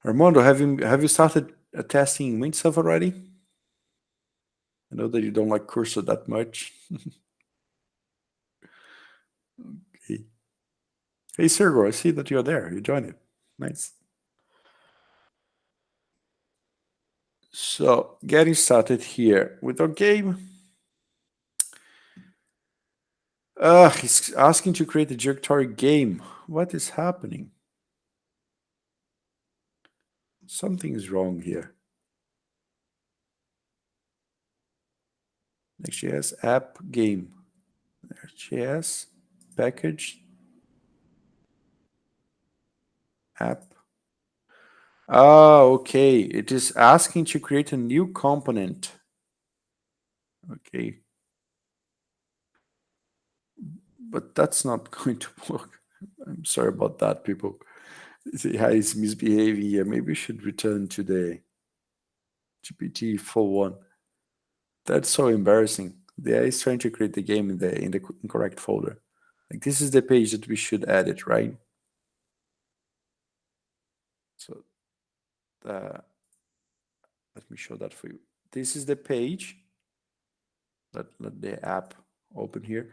Armando, have you started testing Windsoft already? I know that you don't like cursor that much. Okay. Hey, Sergio, I see that you're there. You joined it. Nice. So, getting started here with our game. He's asking to create a directory game. What is happening? Something is wrong here. Next.js app game. Next.js package app. Okay. It is asking to create a new component. Okay. But that's not going to work. I'm sorry about that, people. The AI is misbehaving here. Maybe we should return to the GPT 4.1. That's so embarrassing. The AI is trying to create the game in the incorrect folder. Like, this is the page that we should edit, right? So let me show that for you. This is the page. Let the app open here.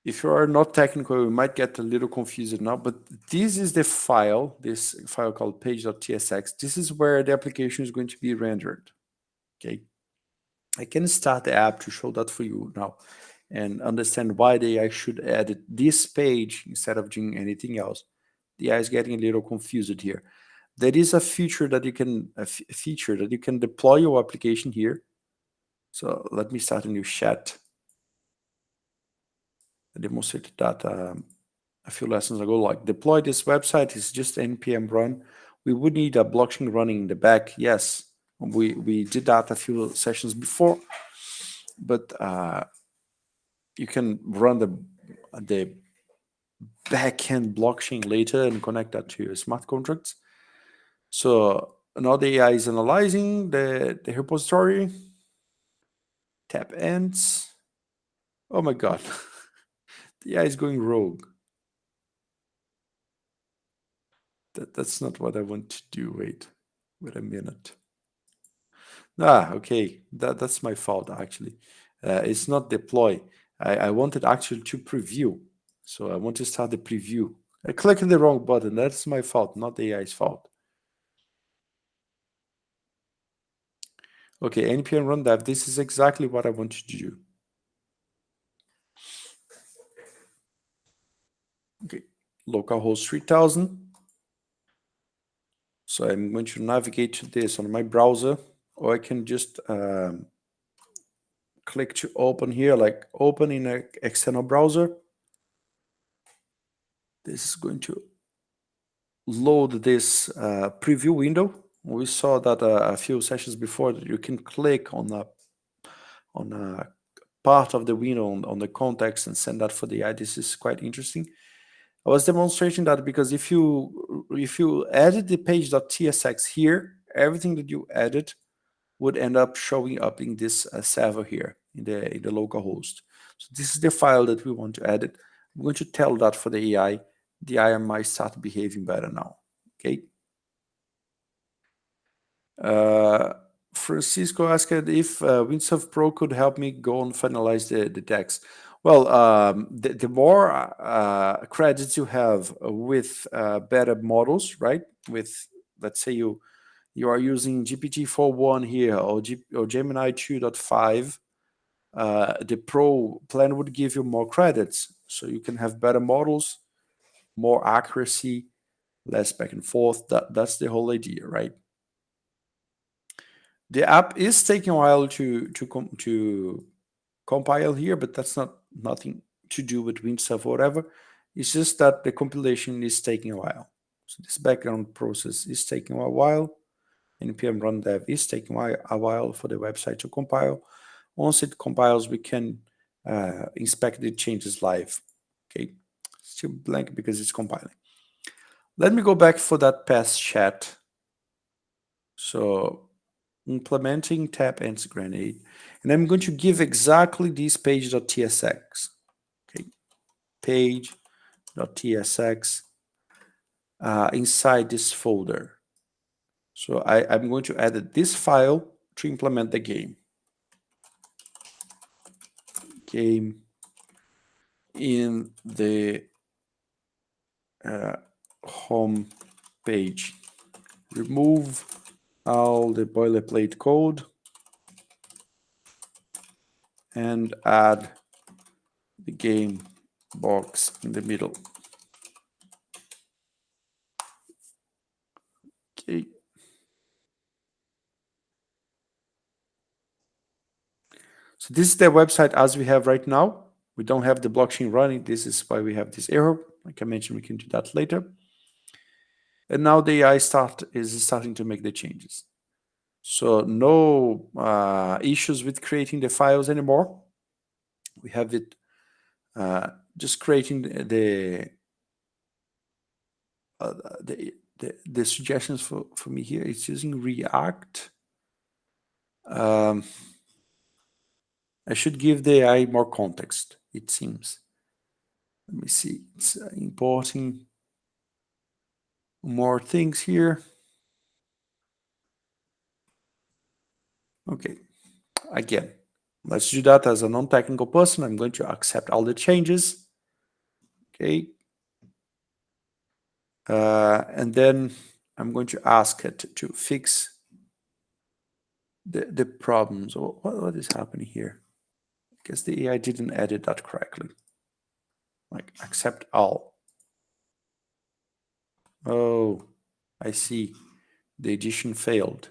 If you are not technical, you might get a little confused now, but this is the file, this file called page.tsx. This is where the application is going to be rendered. Okay. I can start the app to show that for you now and understand why the AI should edit this page instead of doing anything else. The AI is getting a little confused here. There is a feature that you can deploy your application here. So let me start a new chat. I demonstrate that a few lessons ago, like deploy this website is just npm run. We would need a blockchain running in the back. Yes, we did that a few sessions before, but you can run the backend blockchain later and connect that to your smart contracts. So now the AI is analyzing the repository. Tap ends. Oh my god. The AI is going rogue. That's not what I want to do. Wait a minute. Okay. That's my fault, actually. It's not deploy. I wanted actually to preview. So I want to start the preview. I clicked the wrong button. That's my fault, not the AI's fault. Okay, npm run dev. This is exactly what I wanted to do. Okay, localhost 3000. So I'm going to navigate to this on my browser, or I can just click to open here, like open in an external browser. This is going to load this preview window. We saw that a few sessions before that you can click on a part of the window on the context and send that for the AI. This is quite interesting. I was demonstrating that because if you added the page.tsx here, everything that you added would end up showing up in this server here in the local host. So this is the file that we want to edit. I'm going to tell that for the AI. The AI might start behaving better now. Okay. Francisco asked if Windsoft Pro could help me go and finalize the text. Well, the more credits you have with better models, right? With, let's say you are using GPT-4.1 here or Gemini 2.5, the Pro plan would give you more credits. So you can have better models, more accuracy, less back and forth. That's the whole idea, right? The app is taking a while to compile here, but that's nothing to do with Windsurf or whatever. It's just that the compilation is taking a while. So this background process is taking a while. npm run dev is taking a while for the website to compile. Once it compiles, we can inspect the changes live. Okay, still blank because it's compiling. Let me go back for that past chat. So implementing tap ends grenade, and I'm going to give exactly this page.tsx. Okay, page.tsx inside this folder. So I'm going to edit this file to implement the game. Game in the home page. Remove all the boilerplate code and add the game box in the middle. Okay. So this is the website as we have right now. We don't have the blockchain running. This is why we have this error. Like I mentioned, we can do that later. And now the AI is starting to make the changes. So no issues with creating the files anymore. We have it just creating the suggestions for me here. It's using React. I should give the AI more context, it seems. Let me see. It's importing more things here. Okay. Again, let's do that as a non-technical person. I'm going to accept all the changes. Okay. And then I'm going to ask it to fix the problems. What is happening here? I guess the AI didn't edit that correctly. Like accept all. Oh, I see. The edition failed.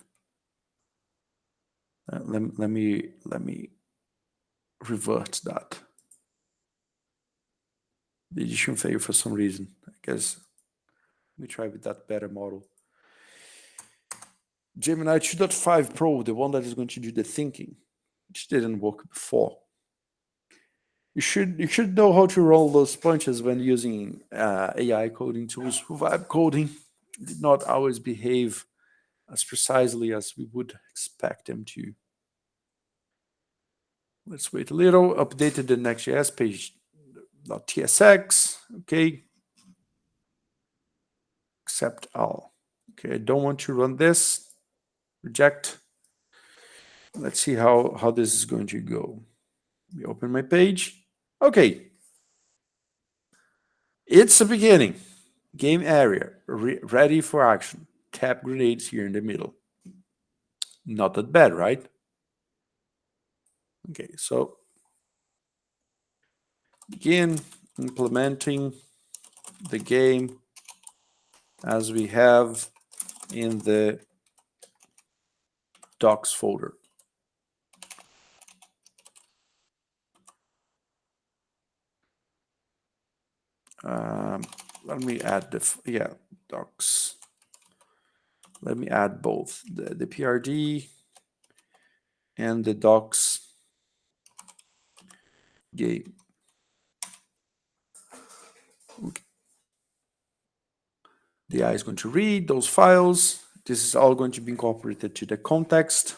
Let me revert that. The edition failed for some reason. I guess we try with that better model. Gemini 2.5 Pro, the one that is going to do the thinking, which didn't work before. You should know how to roll those punches when using AI coding tools. Vibe coding did not always behave as precisely as we would expect them to. Let's wait a little. Updated the Next.js page .tsx. Okay. Accept all. Okay, I don't want to run this. Reject. Let's see how this is going to go. We open my page. Okay. It's the beginning. Game area. Ready for action. Tap grenades here in the middle. Not that bad, right? Okay, so begin implementing the game as we have in the docs folder. Let me add the docs. Let me add both the PRD and the docs game. Okay. The AI is going to read those files. This is all going to be incorporated to the context.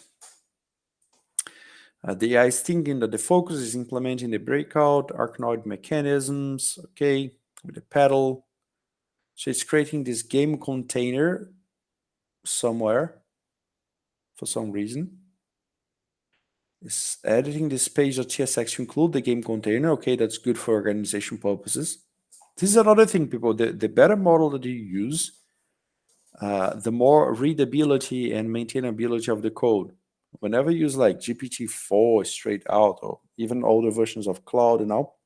The AI is thinking that the focus is implementing the breakout, arachnoid mechanisms, okay, with the pedal. So it's creating this game container somewhere for some reason. It's editing this page.tsx to include the game container. Okay, that's good for organization purposes. This is another thing, people. The better model that you use, the more readability and maintainability of the code. Whenever you use like GPT-4 straight out, or even older versions of Cloud and all,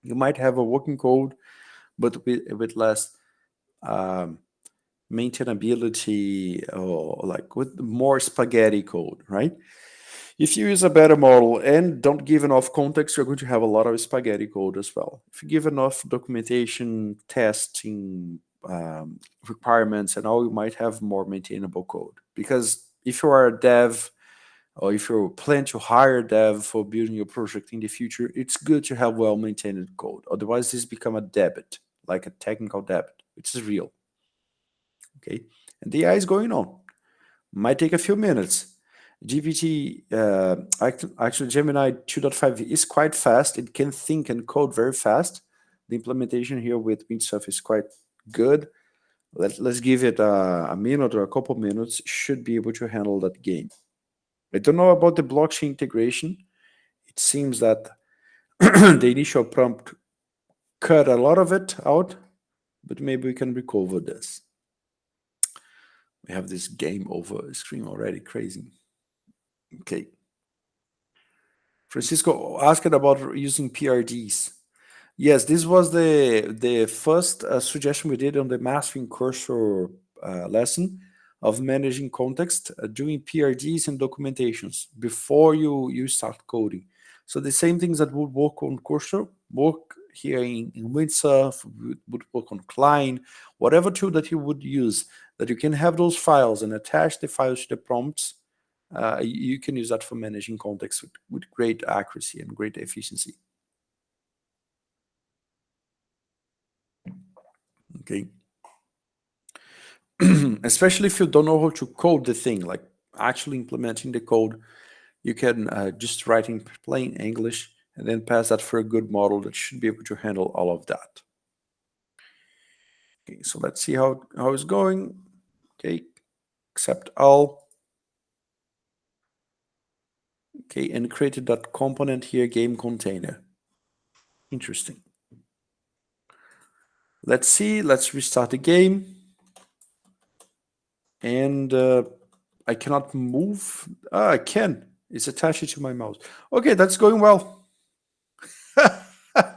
you might have a working code, but with less maintainability, or like with more spaghetti code, right? If you use a better model and don't give enough context, you're going to have a lot of spaghetti code as well. If you give enough documentation, testing, requirements, and all, you might have more maintainable code. Because if you are a dev, or if you plan to hire a dev for building your project in the future, it's good to have well-maintained code. Otherwise, this become a debit, like a technical debit, which is real. Okay, and the AI is going on. Might take a few minutes. GPT, actually Gemini 2.5 is quite fast. It can think and code very fast. The implementation here with Windsoft is quite good. Let's give it a minute or a couple minutes. Should be able to handle that game. I don't know about the blockchain integration. It seems that the initial prompt cut a lot of it out, but maybe we can recover this. We have this game over screen already, crazy. Okay. Francisco asked about using PRDs. Yes, this was the first suggestion we did on the mastering cursor lesson of managing context, doing PRDs and documentations before you start coding. So the same things that would work on cursor work here in Windsoft, would work on Klein, whatever tool that you would use, that you can have those files and attach the files to the prompts. You can use that for managing context with great accuracy and great efficiency. Okay. Especially if you don't know how to code the thing, like actually implementing the code, you can just write in plain English and then pass that for a good model that should be able to handle all of that. Okay, so let's see how it's going. Okay, accept all. Okay, and created that component here, game container. Interesting. Let's see, let's restart the game. And I cannot move. I can. It's attached to my mouse. Okay, that's going well.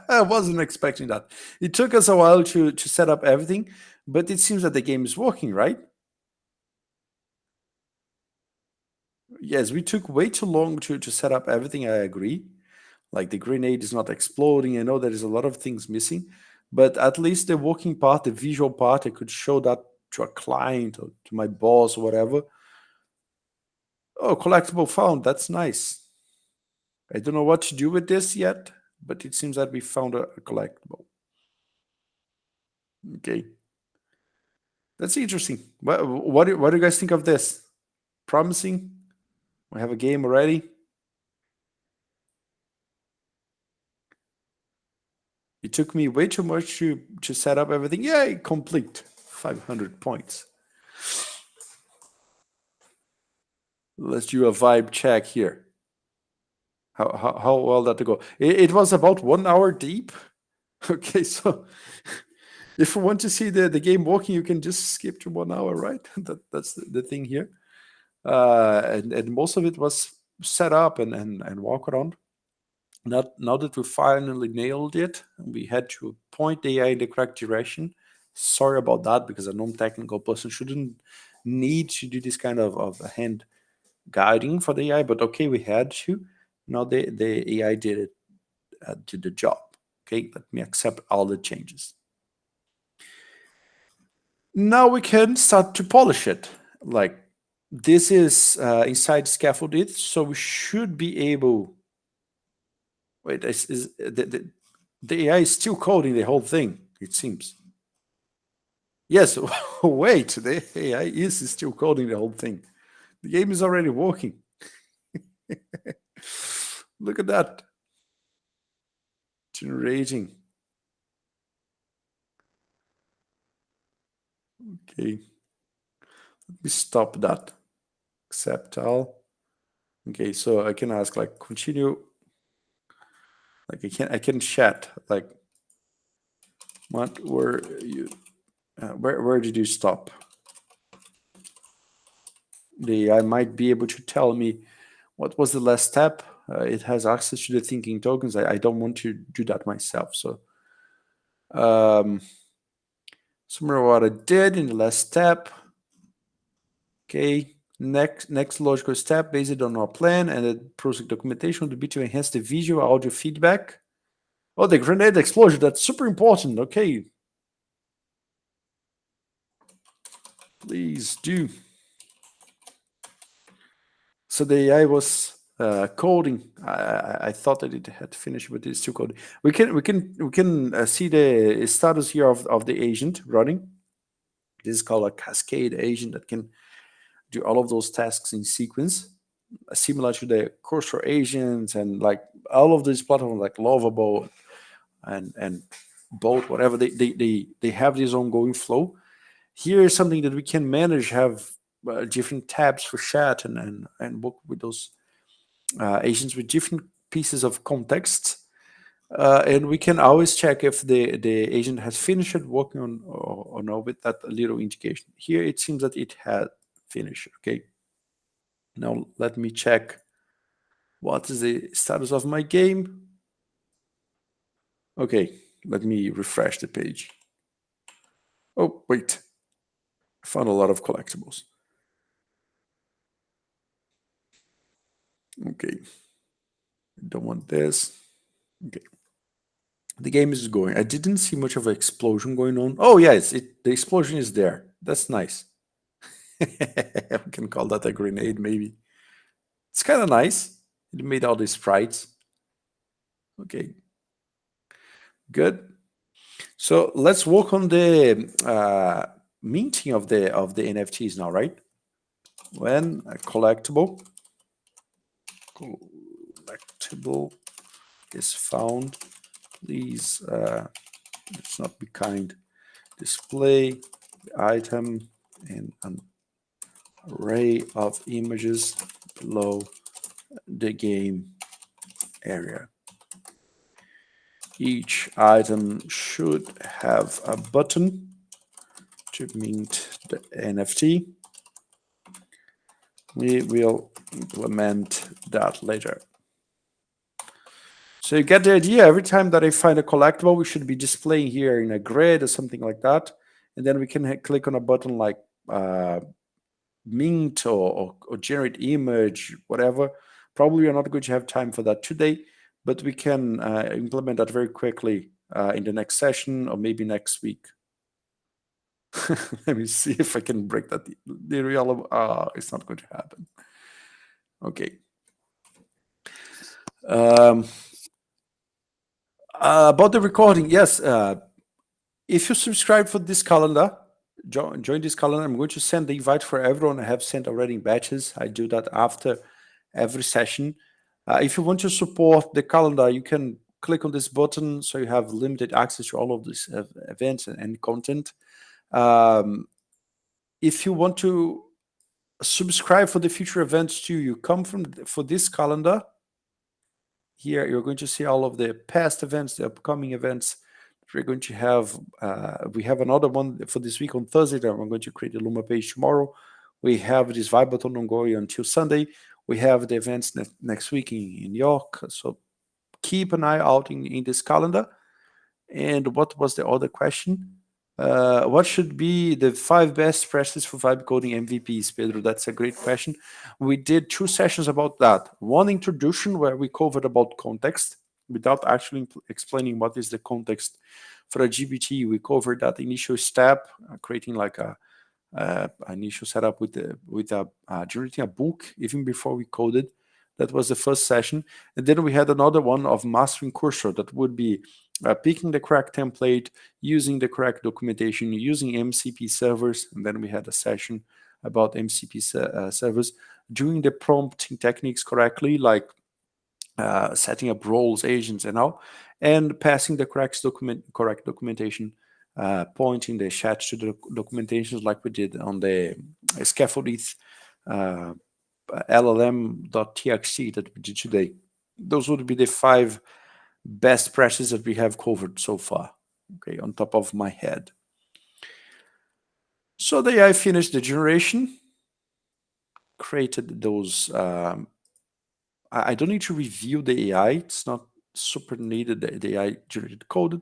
I wasn't expecting that. It took us a while to set up everything, but it seems that the game is working, right? Yes, we took way too long to set up everything, I agree. Like the grenade is not exploding. I know there is a lot of things missing, But at least the working part, the visual part, I could show that to a client or to my boss or whatever. Oh, collectible found. That's nice. I don't know what to do with this yet, but it seems that we found a collectible. Okay. That's interesting. What do you guys think of this? Promising? We have a game already. It took me way too much to set up everything. Yay, complete. 500 points. Let's do a vibe check here. How well that go? It was about 1 hour deep. Okay, so if you want to see the game working, you can just skip to 1 hour, right? That's the thing here. And most of it was set up and walk around. Now that we finally nailed it, we had to point the AI in the correct direction. Sorry about that, because a non-technical person shouldn't need to do this kind of hand guiding for the AI, but okay, we had to. Now the AI did the job. Okay, let me accept all the changes. Now we can start to polish it. Like, this is inside Scaffold ETH, so we should be able. Wait, the AI is still coding the whole thing, it seems. Yes, wait, the AI is still coding the whole thing. The game is already working. Look at that. Generating. Okay. Let me stop that. Accept all. Okay, so I can ask, like, continue. Like, I can chat, like, what were you where did you stop? I might be able to tell me what was the last step. It has access to the thinking tokens. I don't want to do that myself. So somewhere what I did in the last step. Okay, next logical step based on our plan and the project documentation would be to enhance the visual audio feedback. Oh, the grenade explosion, that's super important. Okay. Please do. So the AI was coding. I thought that it had finished, but it's still coding. We can see the status here of the agent running. This is called a cascade agent that can do all of those tasks in sequence, similar to the cursor agents and like all of these platforms like Lovable and Bolt, whatever they have this ongoing flow. Here is something that we can manage, have different tabs for chat and work with those agents with different pieces of context. And we can always check if the agent has finished working on or not with that little indication. Here it seems that it had finished. Okay. Now let me check what is the status of my game. Okay, let me refresh the page. Oh, wait. I found a lot of collectibles. Okay. I don't want this. Okay. The game is going. I didn't see much of an explosion going on. Oh, yes, the explosion is there. That's nice. I can call that a grenade, maybe. It's kind of nice. It made all these sprites. Okay. Good. So let's work on the minting of the NFTs now, right? When a collectible is found, please let's not be kind. Display the item in an array of images below the game area. Each item should have a button to mint the NFT. We will implement that later. So you get the idea. Every time that I find a collectible, we should be displaying here in a grid or something like that. And then we can click on a button like mint or generate image, whatever. Probably we're not going to have time for that today, but we can implement that very quickly in the next session or maybe next week. Let me see if I can break that. The real, it's not going to happen. Okay. About the recording, yes. If you subscribe for this calendar, join this calendar. I'm going to send the invite for everyone. I have sent already in batches. I do that after every session. If you want to support the calendar, you can click on this button so you have limited access to all of these events and content. If you want to subscribe for the future events too, you come for this calendar. Here, you're going to see all of the past events, the upcoming events. We're going to have, we have another one for this week on Thursday that I'm going to create a Luma page tomorrow. We have this Vibathon ongoing until Sunday. We have the events next week in New York. So keep an eye out in this calendar. And what was the other question? What should be the 5 best practices for vibe coding MVPs, Pedro? That's a great question. We did 2 sessions about that. One introduction where we covered about context without actually explaining what is the context for a GBT. We covered that initial step, creating like a initial setup with generating a book even before we coded. That was the first session. And then we had another one of mastering cursor that would be picking the correct template, using the correct documentation, using MCP servers. And then we had a session about MCP servers, doing the prompting techniques correctly, like setting up roles, agents, and all, and passing the correct documentation, pointing the chat to the documentations like we did on the Scaffold ETH LLM.txt that we did today. Those would be the 5 best practices that we have covered so far, okay, on top of my head. So the AI finished the generation, created those. I don't need to review the AI. It's not super needed, the AI generated code.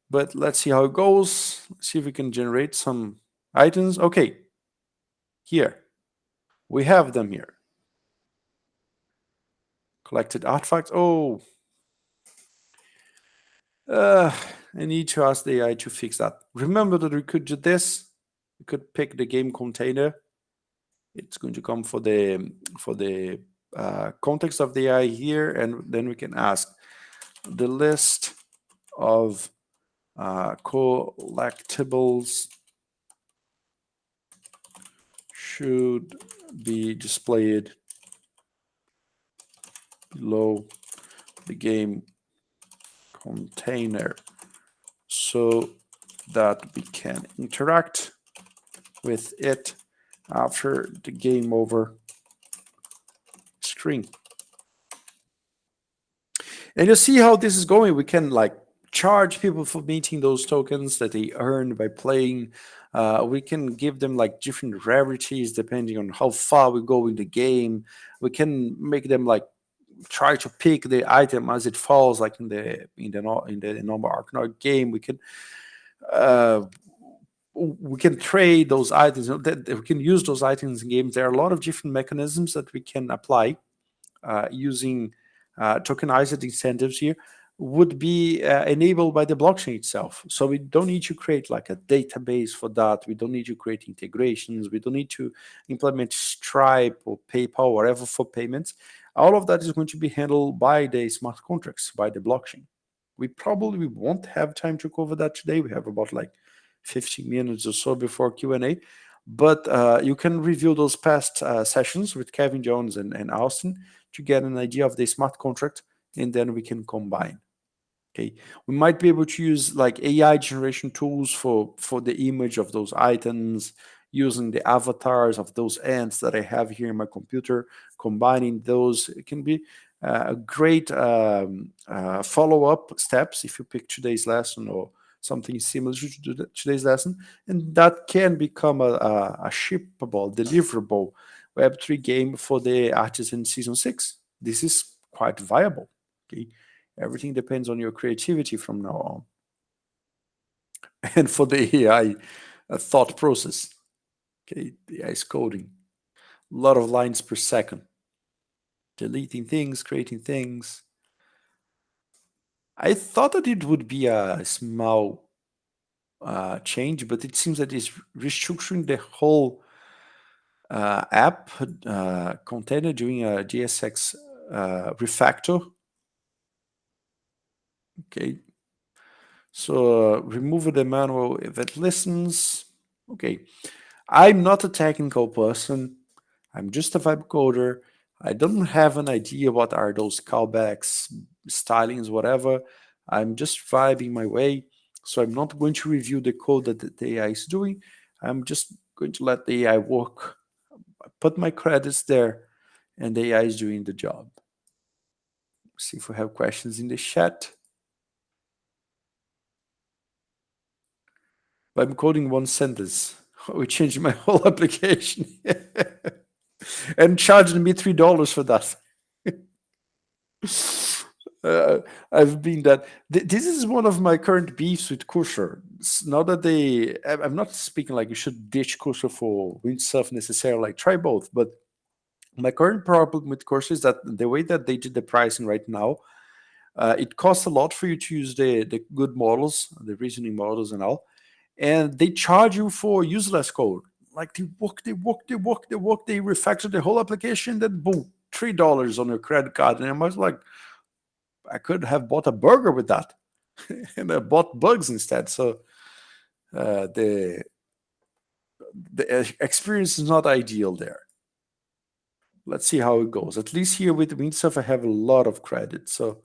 But let's see how it goes. Let's see if we can generate some items. Okay, here. We have them here. Collected artifacts. Oh, I need to ask the AI to fix that. Remember that we could do this. We could pick the game container. It's going to come for the context of the AI here, and then we can ask the list of collectibles should be displayed below the game container so that we can interact with it after the game over screen. And you see how this is going. We can like charge people for minting those tokens that they earn by playing. We can give them like different rarities depending on how far we go in the game. We can make them like try to pick the item as it falls, like in the normal Arkanoid game. We can trade those items. We can use those items in games. There are a lot of different mechanisms that we can apply using tokenized incentives here, would be enabled by the blockchain itself. So we don't need to create like a database for that. We don't need to create integrations. We don't need to implement Stripe or PayPal or whatever for payments. All of that is going to be handled by the smart contracts, by the blockchain. We probably won't have time to cover that today. We have about like 15 minutes or so before Q&A. But you can review those past sessions with Kevin Jones and Austin to get an idea of the smart contract, and then we can combine. Okay, we might be able to use like AI generation tools for the image of those items, using the avatars of those ants that I have here in my computer, combining those. It can be a great follow-up steps if you pick today's lesson or something similar to today's lesson, and that can become a shippable, deliverable Web3 game for the Artisan Season 6. This is quite viable. Okay, everything depends on your creativity from now on. And for the AI thought process, okay, the AI is coding. A lot of lines per second. Deleting things, creating things. I thought that it would be a small change, but it seems that it's restructuring the whole app container doing a JSX refactor. Okay, so remove the manual event listens. Okay, I'm not a technical person. I'm just a vibe coder. I don't have an idea what are those callbacks, stylings, whatever. I'm just vibing my way. So I'm not going to review the code that the AI is doing. I'm just going to let the AI work, put my credits there, and the AI is doing the job. See if we have questions in the chat. I'm coding one sentence. We changed my whole application and charged me $3 for that. uh, I've been that. This is one of my current beefs with Cursor. Now that I'm not speaking like you should ditch Cursor for Windsoft necessarily. Like try both, but my current problem with Cursor is that the way that they did the pricing right now, it costs a lot for you to use the good models, the reasoning models, and all, and they charge you for useless code. Like they refactor the whole application, then boom, $3 on your credit card, and I was like, I could have bought a burger with that, and I bought bugs instead. So the experience is not ideal there. Let's see how it goes. At least here with Windsoft, I have a lot of credit. So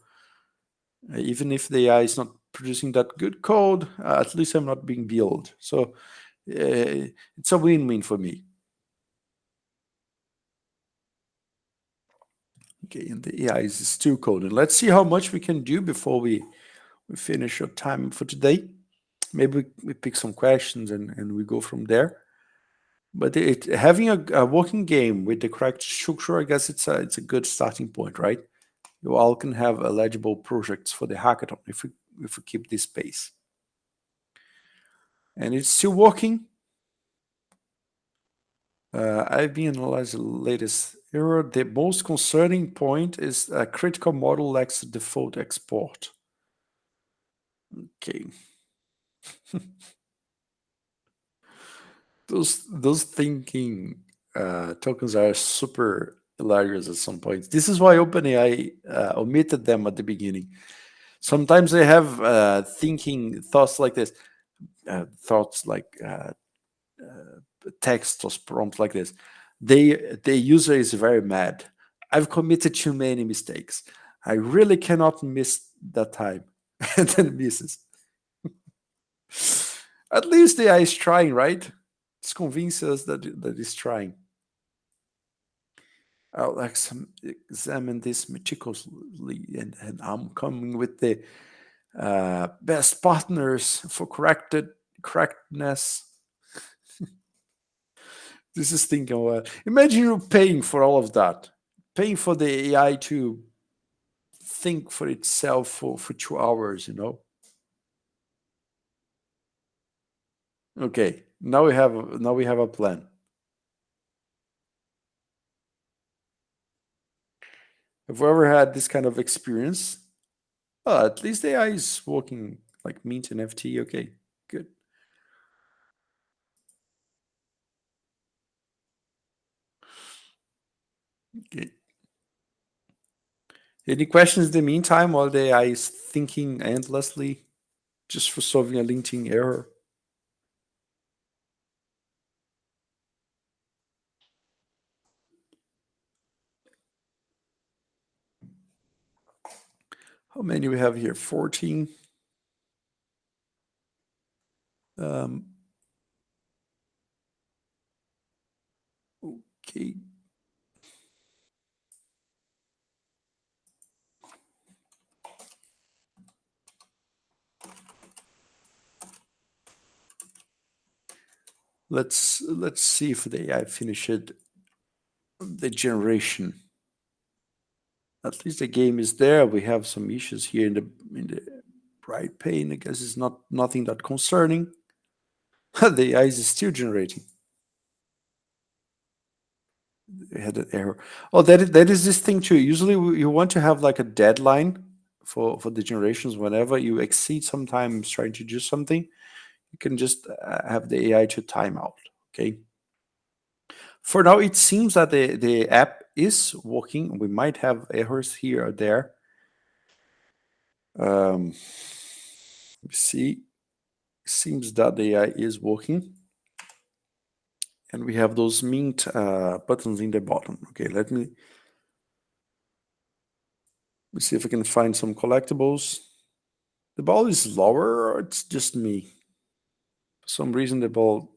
even if the AI is not producing that good code, at least I'm not being billed. So it's a win-win for me. Okay, and the AI is still coding. Let's see how much we can do before we finish our time for today. Maybe we pick some questions and we go from there. But having a working game with the correct structure, I guess it's a good starting point, right? You all can have eligible projects for the hackathon if we keep this pace. And it's still working. I've been analyzing the latest error. The most concerning point is a critical model lacks default export. Okay. Those thinking tokens are super hilarious at some point. This is why OpenAI omitted them at the beginning. Sometimes they have thinking thoughts like this, thoughts like text or prompt like this. The user is very mad. I've committed too many mistakes. I really cannot miss that time, and then misses. At least the AI is trying, right? It's convincing us that it's trying. I'll examine this meticulously, and I'm coming with the best partners for correctness. This is thinking about. Imagine you paying for all of that, paying for the AI to think for itself for 2 hours. Okay, now we have a plan. Have you ever had this kind of experience? At least the AI is working like Mint and FT. Okay, good. Okay. Any questions in the meantime while the AI is thinking endlessly just for solving a linting error? How many we have here? 14. Um, okay. Let's see if the AI finished the generation. At least the game is there. We have some issues here in the bright pane. I guess it's nothing that concerning. The AI is still generating. We had an error. Oh, that is this thing too. Usually you want to have like a deadline for the generations. Whenever you exceed sometimes trying to do something, you can just have the AI to time out. Okay. For now, it seems that the app is working. We might have errors here or there. See, seems that the AI is working. And we have those mint buttons in the bottom. Okay, let me see if I can find some collectibles. The ball is lower, or it's just me? For some reason, the ball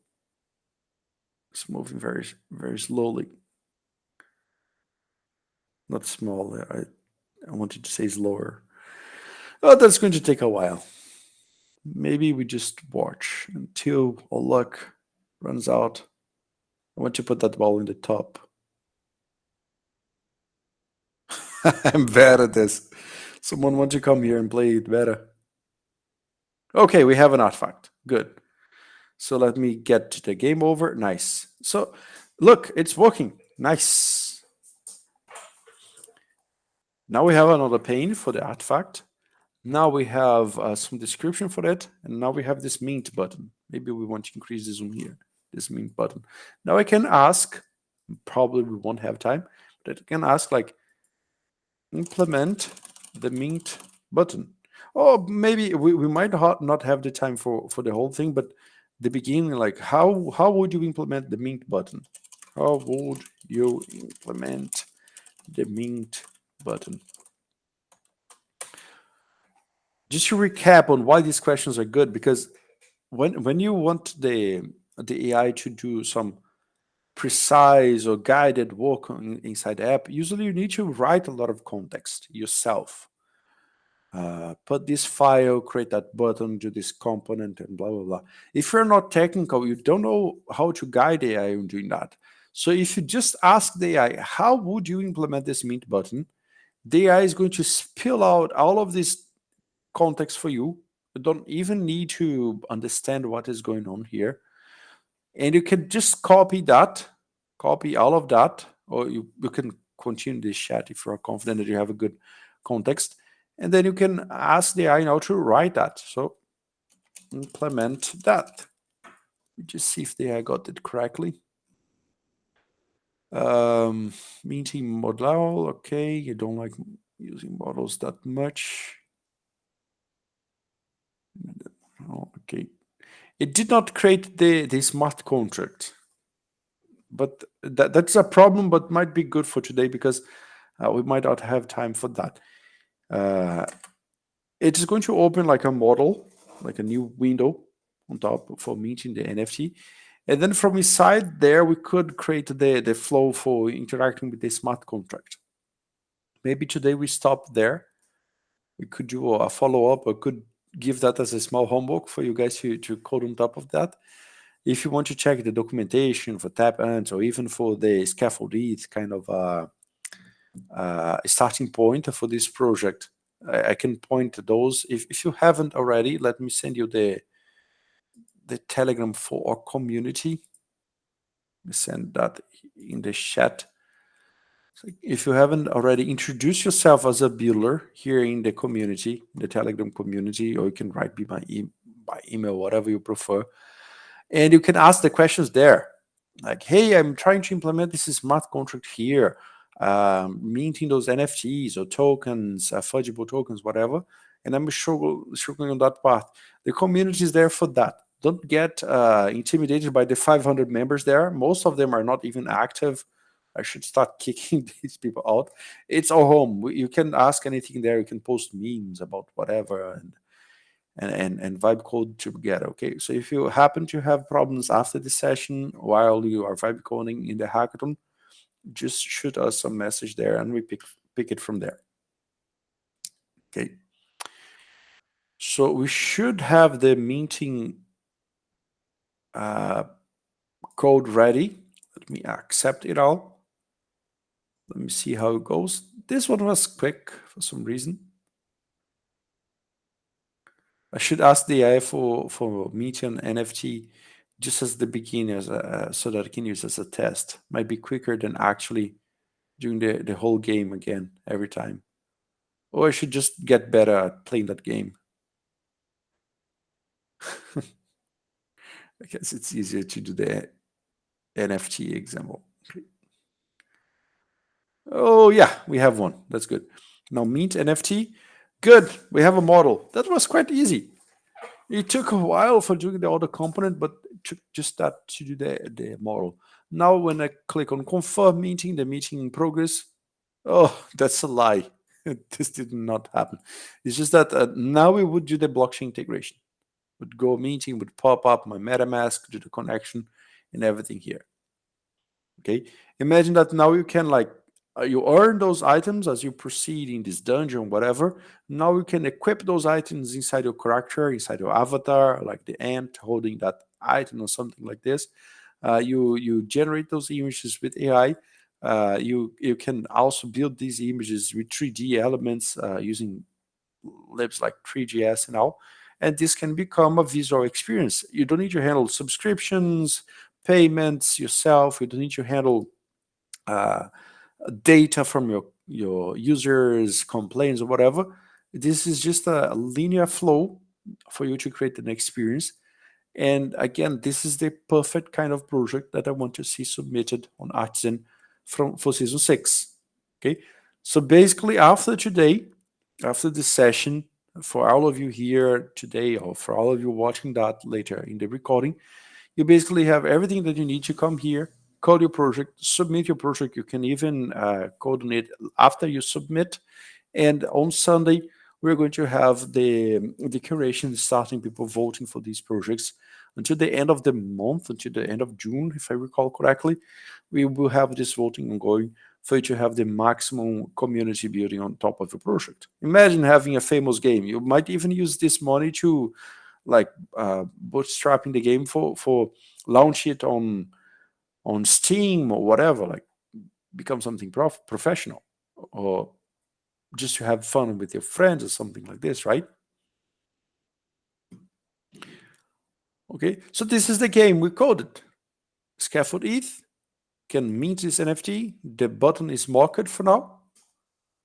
is moving very, very slowly. Not small. I wanted to say slower. Oh, that's going to take a while. Maybe we just watch until our luck runs out. I want to put that ball in the top. I'm bad at this. Someone want to come here and play it better. Okay, we have an artifact. Good. So let me get to the game over. Nice. So look, it's working. Nice. Now we have another pane for the artifact. Now we have some description for it. And now we have this mint button. Maybe we want to increase the zoom here. This mint button. Now I can ask, probably we won't have time, but I can ask like, implement the mint button. Or maybe we might not have the time for the whole thing, but the beginning, like how would you implement the mint button? How would you implement the mint button? Just to recap on why these questions are good, because when you want the AI to do some precise or guided work inside the app, usually you need to write a lot of context yourself. Put this file, create that button, do this component, and blah, blah, blah. If you're not technical, you don't know how to guide AI in doing that. So if you just ask the AI, how would you implement this mint button? The AI is going to spill out all of this context for you. You don't even need to understand what is going on here. And you can just copy all of that, or you can continue this chat if you're confident that you have a good context. And then you can ask the AI now to write that. So implement that. Just see if the AI got it correctly. Meeting model, okay. You don't like using models that much. Oh, okay. It did not create the smart contract, but that's a problem, but might be good for today because we might not have time for that. It is going to open like a model, like a new window on top for minting the NFT. And then from inside there, we could create the flow for interacting with the smart contract. Maybe today we stop there. We could do a follow-up, or could give that as a small homework for you guys to code on top of that. If you want to check the documentation for tap ants, or even for the Scaffold ETH kind of starting point for this project, I can point to those. If you haven't already, let me send you the Telegram for our community. Send that in the chat. So if you haven't already, introduce yourself as a builder here in the community, the Telegram community, or you can write me by email, whatever you prefer. And you can ask the questions there. Like, hey, I'm trying to implement this smart contract here, minting those NFTs or tokens, fungible tokens, whatever. And I'm struggling on that part. The community is there for that. Don't get intimidated by the 500 members there. Most of them are not even active. I should start kicking these people out. It's our home. You can ask anything there. You can post memes about whatever and vibe code together. Okay, so if you happen to have problems after the session while you are vibe coding in the hackathon, just shoot us a message there and we pick it from there. Okay, so we should have the minting code ready. Let me accept it all. Let me see how it goes. This one was quick for some reason. I should ask the AI for Meteon NFT just as the beginner, so that I can use as a test. Might be quicker than actually doing the whole game again every time. Or I should just get better at playing that game. I guess it's easier to do the NFT example. Okay. Oh yeah, we have one. That's good. Now mint NFT. Good. We have a model. That was quite easy. It took a while for doing the other component, but it took just that to do the model. Now when I click on confirm meeting, the meeting in progress, oh, that's a lie. This did not happen. It's just that now we would do the blockchain integration. Would go meeting, would pop up my MetaMask, do the connection and everything here. Okay. Imagine that now you can like, you earn those items as you proceed in this dungeon, whatever. Now you can equip those items inside your character, inside your avatar, like the ant holding that item or something like this. You generate those images with AI. You can also build these images with 3D elements using libs like 3GS and all. And this can become a visual experience. You don't need to handle subscriptions, payments yourself. You don't need to handle uh, data from your users, complaints, or whatever. This is just a linear flow for you to create an experience. And again, this is the perfect kind of project that I want to see submitted on Artisan for season 6. Okay, so basically after today, after this session, for all of you here today, or for all of you watching that later in the recording, you basically have everything that you need to come here, code your project, submit your project. You can even code on it after you submit. And on Sunday, we're going to have the curation starting, people voting for these projects until the end of the month, until the end of June, if I recall correctly. We will have this voting ongoing for you to have the maximum community building on top of your project. Imagine having a famous game. You might even use this money to like bootstrapping the game for launch it on Steam or whatever, like become something professional, or just to have fun with your friends or something like this, right? Okay, so this is the game we coded. Scaffold ETH can mint this NFT. The button is marked for now,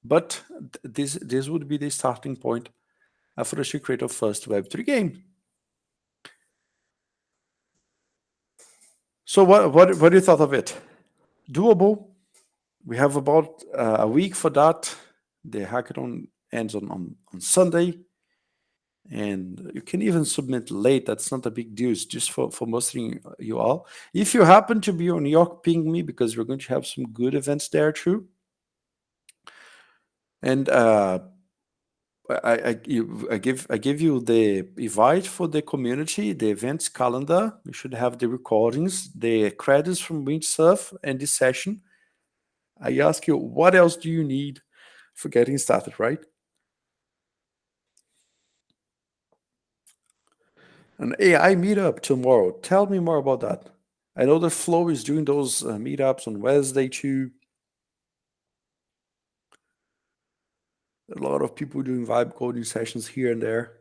but this would be the starting point for us to create our first Web3 game. So what do you thought of it? Doable. We have about a week for that. The hackathon ends on Sunday. And you can even submit late. That's not a big deal. It's just for mostering you all. If you happen to be on New York, ping me, because we're going to have some good events there too. And I give you the invite for the community, the events calendar. You should have the recordings, the credits from Windsurf and this session. I ask you, what else do you need for getting started, right? An AI meetup tomorrow. Tell me more about that. I know that Flow is doing those meetups on Wednesday too. A lot of people doing vibe coding sessions here and there.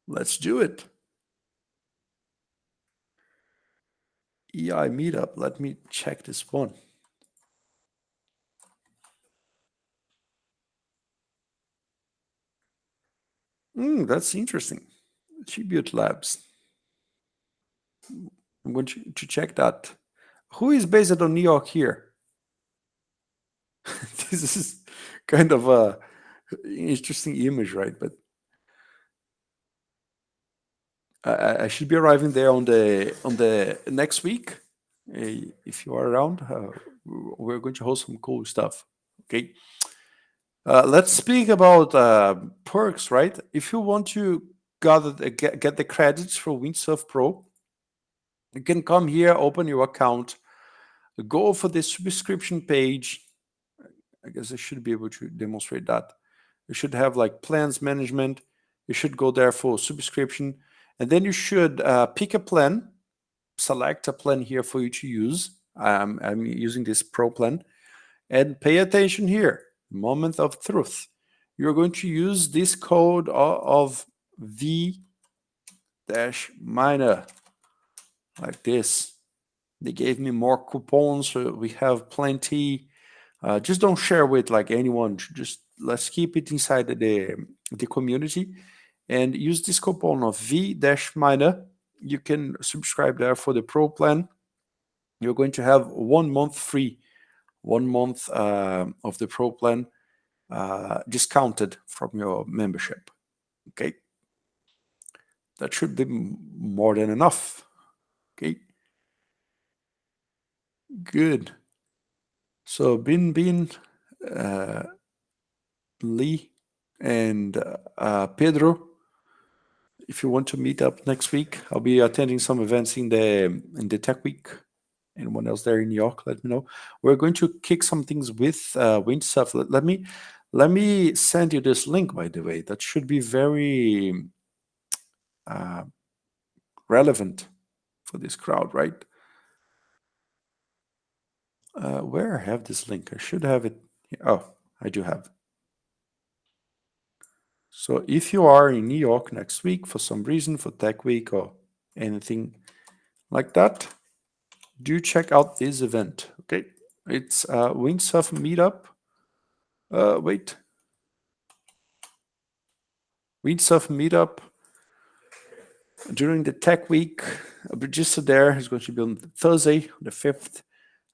Let's do it. AI meetup. Let me check this one. That's interesting. Tribute Labs. I'm going to check that. Who is based on New York here? This is kind of a interesting image, right? But I should be arriving there on the next week. If you are around, we're going to host some cool stuff. Okay. Let's speak about perks, right? If you want to get the credits for Windsurf Pro, you can come here, open your account, go for the subscription page. I guess I should be able to demonstrate that. You should have like plans management. You should go there for subscription, and then you should pick a plan, select a plan here for you to use. I'm using this Pro plan, and pay attention here. Moment of truth. You're going to use this code of V-miner like this. They gave me more coupons, so we have plenty. Just don't share with like anyone. Just let's keep it inside the community, and use this coupon of V-Miner. You can subscribe there for the Pro plan. You're going to have 1 month free, 1 month of the Pro plan discounted from your membership. Okay, that should be more than enough. Okay, good. So Bin, Lee, and Pedro, if you want to meet up next week, I'll be attending some events in the Tech Week. Anyone else there in New York, let me know. We're going to kick some things with Windsoft. Let me send you this link, by the way. That should be very relevant for this crowd, right? Where I have this link? I should have it. Oh, I do have. So if you are in New York next week for some reason, for Tech Week or anything like that, do check out this event. Okay, it's Windsoft Meetup. Wait, Windsoft Meetup during the Tech Week. I'll be just there. It's going to be on Thursday, the 5th.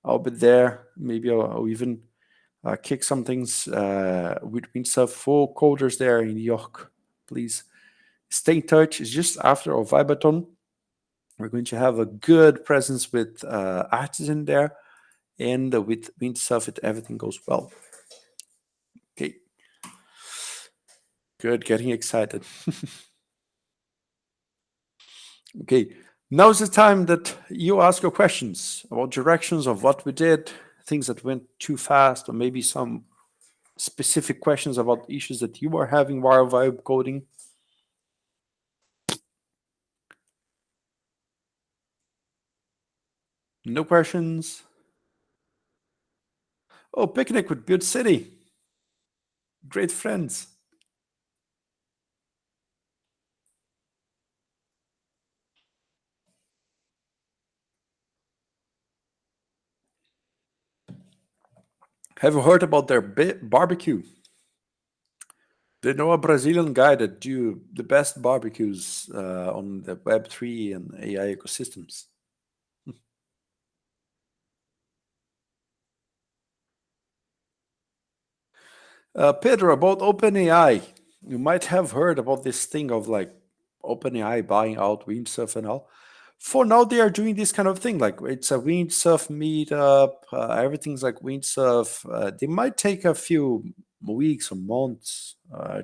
I'll be there. Maybe I'll even kick some things with Windsoft for coders there in New York. Please stay in touch. It's just after our Vibathon. We're going to have a good presence with Artisan there, and with Windsoft, if everything goes well. Okay. Good, getting excited. Okay, now's the time that you ask your questions about directions of what we did, things that went too fast, or maybe some specific questions about issues that you are having while vibe coding. No questions? Oh, picnic with Butte City. Great friends. Have you heard about their barbecue? They know a Brazilian guy that do the best barbecues on the Web3 and AI ecosystems. Pedro, about OpenAI, you might have heard about this thing of like OpenAI buying out Windsurf and all. For now, they are doing this kind of thing. Like it's a Windsurf meetup. Everything's like Windsurf. They might take a few weeks or months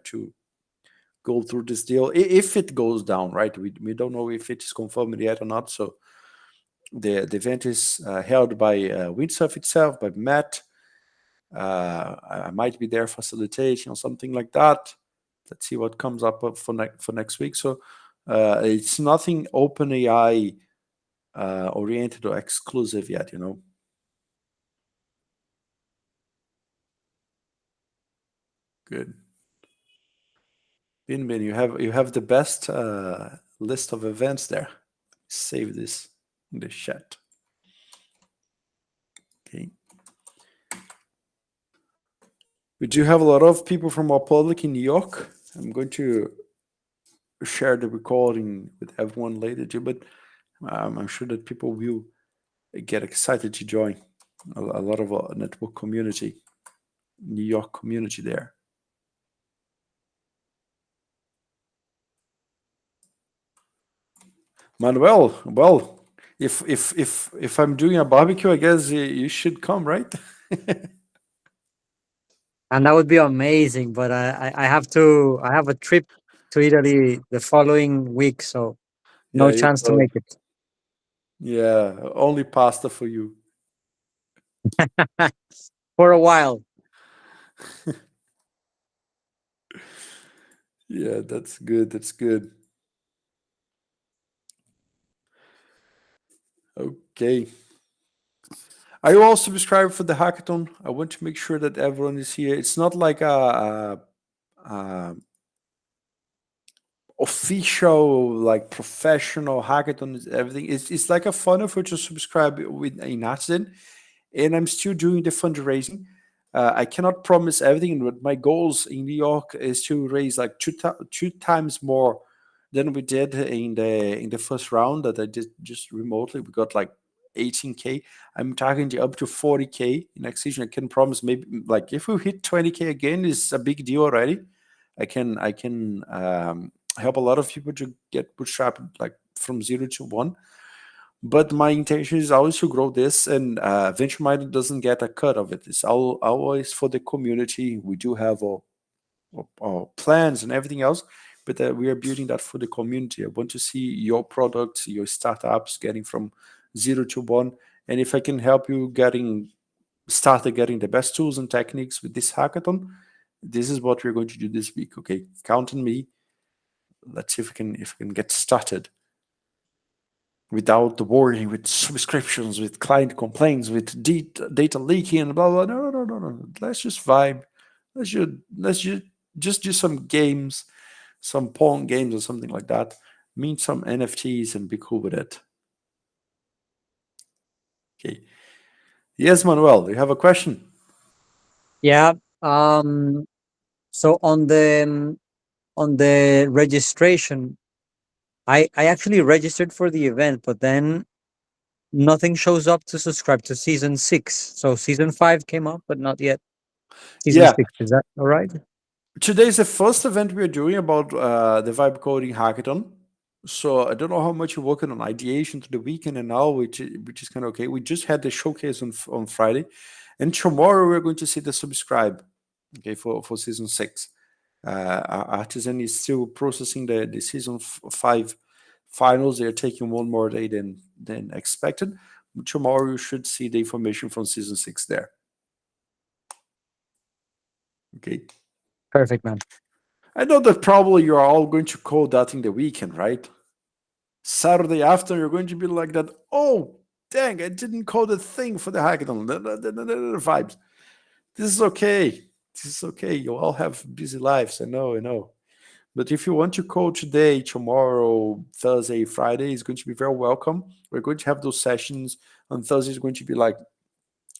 to go through this deal if it goes down, right? We don't know if it is confirmed yet or not. So the event is held by Windsurf itself, by Matt. I might be there facilitating or something like that. Let's see what comes up for next week. So it's nothing OpenAI oriented or exclusive yet, you know. Good. Bin, you have the best list of events there. Save this in the chat. Okay. We do have a lot of people from our public in New York. I'm going to share the recording with everyone later too, but I'm sure that people will get excited to join. A lot of our network community, New York community there. Manuel, well, if I'm doing a barbecue, I guess you should come, right? And that would be amazing. But I have a trip to Italy the following week, so no Yeah, chance to make it. Yeah, only pasta for you. For a while. Yeah, that's good. That's good. Okay. Are you all subscribed for the hackathon? I want to make sure that everyone is here. It's not like a official, like professional hackathon. Everything. It's like a funnel for to subscribe with in Artisan, and I'm still doing the fundraising. I cannot promise everything, but my goals in New York is to raise like two times more than we did in the first round that I did just remotely. We got like 18K. I'm targeting up to 40K in next season. I can promise maybe like if we hit 20K again, is a big deal already. I can help a lot of people to get bootstrapped like from 0 to 1. But my intention is always to grow this, and venture minded doesn't get a cut of it. It's always for the community. We do have our plans and everything else, but we are building that for the community. I want to see your products, your startups getting from 0 to 1, and if I can help you started getting the best tools and techniques with this hackathon, this is what we're going to do this week. Okay, count on me. Let's see if we can get started without worrying with subscriptions, with client complaints, with data leaking and blah blah. No. Let's just vibe. Let's just do some games, some Pong games or something like that. Mint some NFTs and be cool with it. Okay. Yes, Manuel, you have a question? Yeah. So on the registration, I actually registered for the event, but then nothing shows up to subscribe to season 6. So season 5 came up, but not yet season Yeah. 6. Is that all right? Today is the first event we're doing about the Vibe Coding Hackathon. So I don't know how much you're working on ideation to the weekend and now, which is kind of okay. We just had the showcase on Friday, and tomorrow we're going to see the subscribe, okay, for season 6. Artisan is still processing the season 5 finals. They're taking one more day than expected. Tomorrow you should see the information from season 6 there. Okay. Perfect, man. I know that probably you are all going to code that in the weekend, right? Saturday after, you're going to be like that. Oh, dang! I didn't code a thing for the hackathon. The vibes. This is okay. This is okay. You all have busy lives. I know. But if you want to code today, tomorrow, Thursday, Friday, is going to be very welcome. We're going to have those sessions. On Thursday is going to be like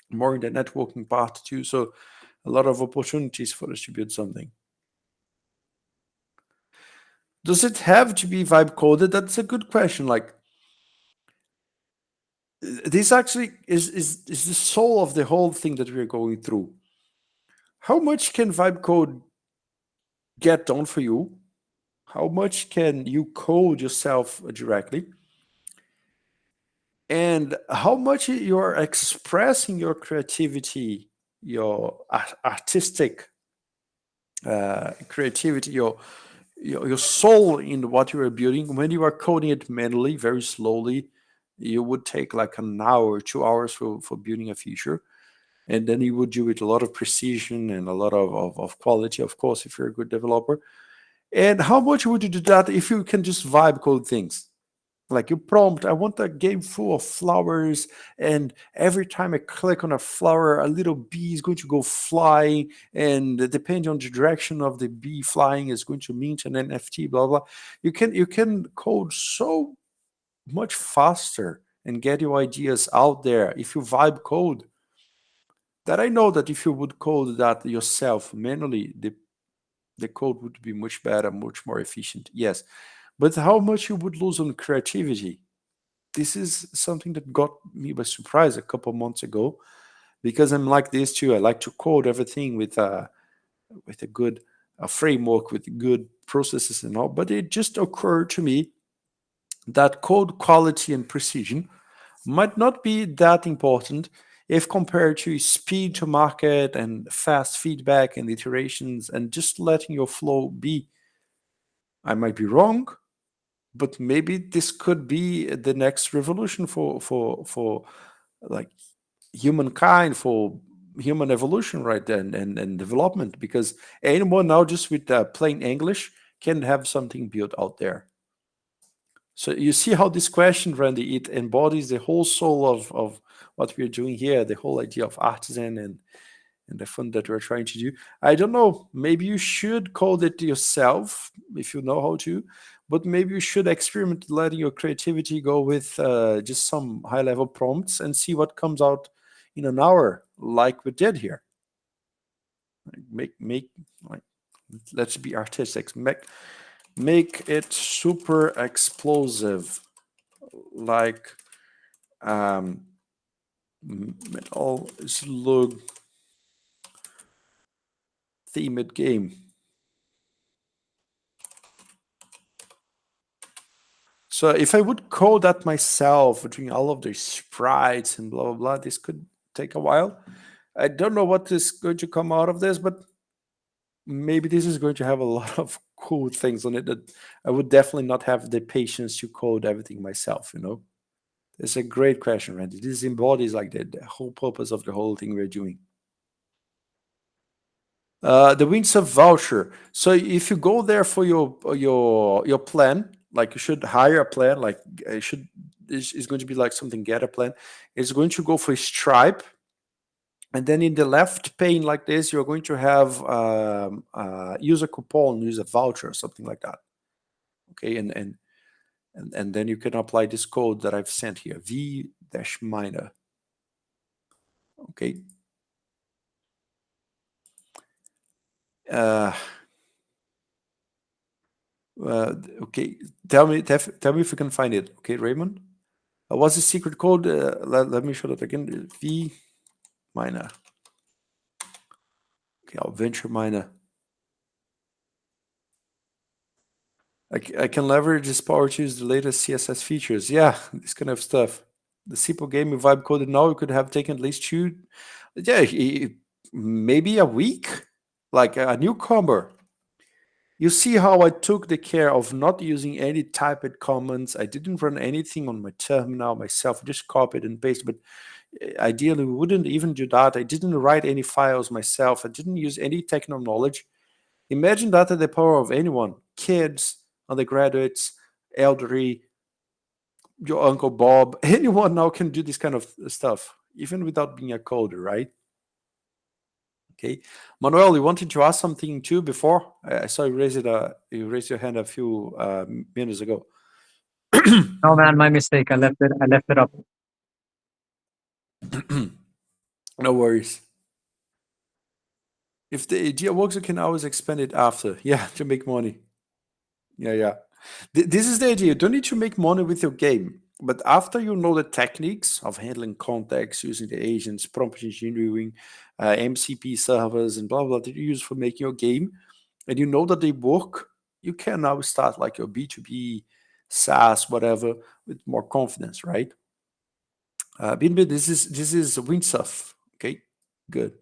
more in the networking part too. So a lot of opportunities for us to build something. Does it have to be vibe coded? That's a good question. Like, this actually is the soul of the whole thing that we're going through. How much can vibe code get done for you? How much can you code yourself directly? And how much you're expressing your creativity, your artistic creativity, your soul in what you are building. When you are coding it manually, very slowly, you would take like an hour, 2 hours for building a feature. And then you would do it a lot of precision and a lot of quality, of course, if you're a good developer. And how much would you do that if you can just vibe code things? Like you prompt, I want a game full of flowers, and every time I click on a flower, a little bee is going to go flying, and depending on the direction of the bee flying is going to mint an NFT, blah blah. You can code so much faster and get your ideas out there if you vibe code. That I know that if you would code that yourself manually, the code would be much better, much more efficient. Yes, but how much you would lose on creativity? This is something that got me by surprise a couple months ago, because I'm like this too. I like to code everything with a good framework, with good processes and all. But it just occurred to me that code quality and precision might not be that important if compared to speed to market and fast feedback and iterations and just letting your flow be. I might be wrong, but maybe this could be the next revolution for like humankind, for human evolution, right there, and development, because anyone now just with plain English can have something built out there. So you see how this question, Randy, it embodies the whole soul of what we're doing here, the whole idea of artisan and and the fun that we're trying to do. I don't know, maybe you should code it yourself if you know how to, but maybe you should experiment letting your creativity go with just some high-level prompts and see what comes out in an hour, like we did here. Like, let's be artistic. Make it super explosive, like Metal Slug themed game. So if I would code that myself, doing all of the sprites and blah blah blah, this could take a while. I don't know what is going to come out of this, but maybe this is going to have a lot of cool things on it that I would definitely not have the patience to code everything myself, It's a great question, Randy. This embodies like the whole purpose of the whole thing we're doing. The Windsoft voucher. So if you go there for your plan, like you should hire a plan, like it's going to be like something get a plan. It's going to go for Stripe, and then in the left pane like this, you're going to have use a coupon, use a voucher, something like that. Okay, and then you can apply this code that I've sent here, v-minor. Okay. Okay, tell me if you can find it. Okay, Raymond. What's the secret code? Let me show that again. v-minor. Okay, I'll venture miner. I can leverage this power to use the latest CSS features. Yeah, this kind of stuff. The simple game vibe coded now, it could have taken at least maybe a week, like a newcomer. You see how I took the care of not using any typed comments. I didn't run anything on my terminal myself, just copied and pasted. But ideally, we wouldn't even do that. I didn't write any files myself. I didn't use any techno knowledge. Imagine that at the power of anyone, kids, undergraduates, elderly, your Uncle Bob, anyone now can do this kind of stuff, even without being a coder, right? Okay, Manuel, you wanted to ask something too before? I saw you raised your hand a few minutes ago. No, man, my mistake. I left it up. No worries. If the idea works, you can always expand it after. Yeah, to make money. Yeah. This is the idea. You don't need to make money with your game, but after you know the techniques of handling context, using the agents, prompt engineering, MCP servers, and blah blah that you use for making your game, and you know that they work, you can now start like your B2B, SaaS, whatever, with more confidence, right? BNB, this is Windsoft. Okay, good.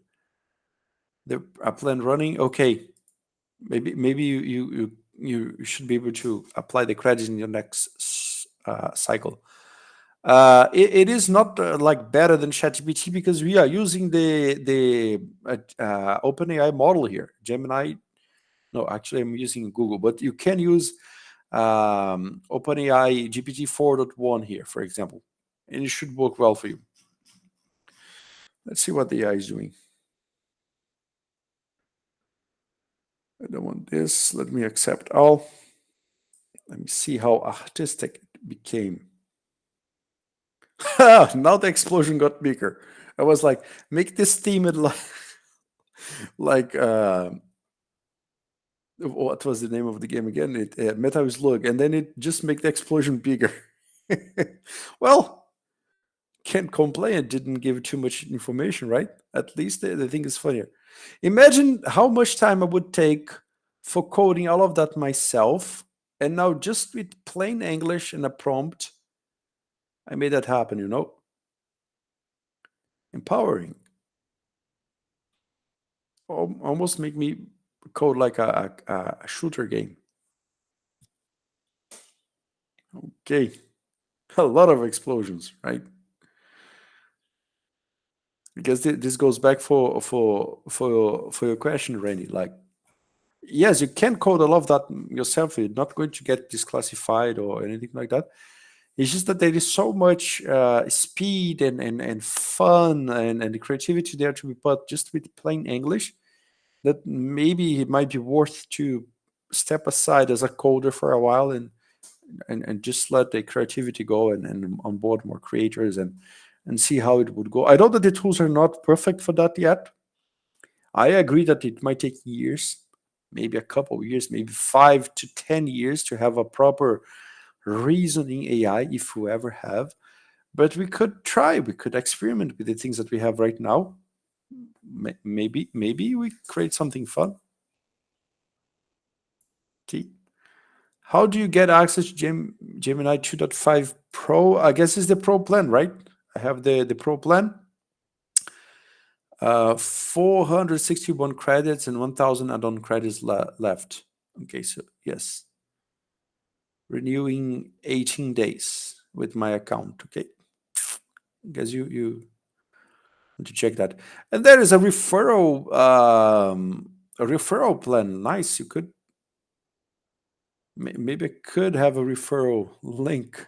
The plan running. Okay, maybe you should be able to apply the credit in your next cycle. It is not like better than ChatGPT because we are using the OpenAI model here. Gemini. No, actually, I'm using Google, but you can use OpenAI GPT 4.1 here, for example, and it should work well for you. Let's see what the AI is doing. I don't want this. Let me accept all. Let me see how artistic it became. Now the explosion got bigger. I was like, make this themed like what was the name of the game again? It Metal Slug, and then it just make the explosion bigger. Well, can't complain. It didn't give too much information, right? At least the thing is funnier. Imagine how much time I would take for coding all of that myself, and now just with plain English and a prompt, I made that happen, Empowering. Almost make me code like a shooter game. Okay. A lot of explosions, right? Because this goes back for your question, Randy. Like, yes, you can code a lot of that yourself. You're not going to get disclassified or anything like that. It's just that there is so much speed and fun and creativity there to be put just with plain English that maybe it might be worth to step aside as a coder for a while and just let the creativity go and onboard more creators and see how it would go. I know that the tools are not perfect for that yet. I agree that it might take years, maybe a couple of years, maybe 5 to 10 years to have a proper reasoning AI, if we ever have. But we could try, we could experiment with the things that we have right now. Maybe we create something fun. See? How do you get access to Gemini 2.5 Pro? I guess it's the Pro plan, right? I have the Pro plan. 461 credits and 1,000 add-on credits left. Okay, so yes. Renewing 18 days with my account. Okay. I guess you want to check that. And there is a referral plan. Nice. You could maybe I could have a referral link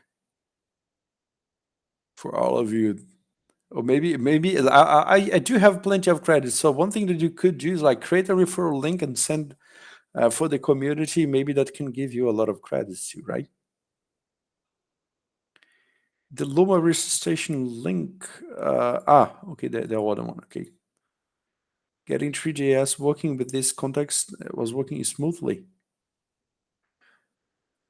for all of you. Or maybe I do have plenty of credits. So one thing that you could do is like create a referral link and send for the community. Maybe that can give you a lot of credits too, right? The Luma registration link. Okay, the other one. Okay. Getting 3JS working with this context was working smoothly.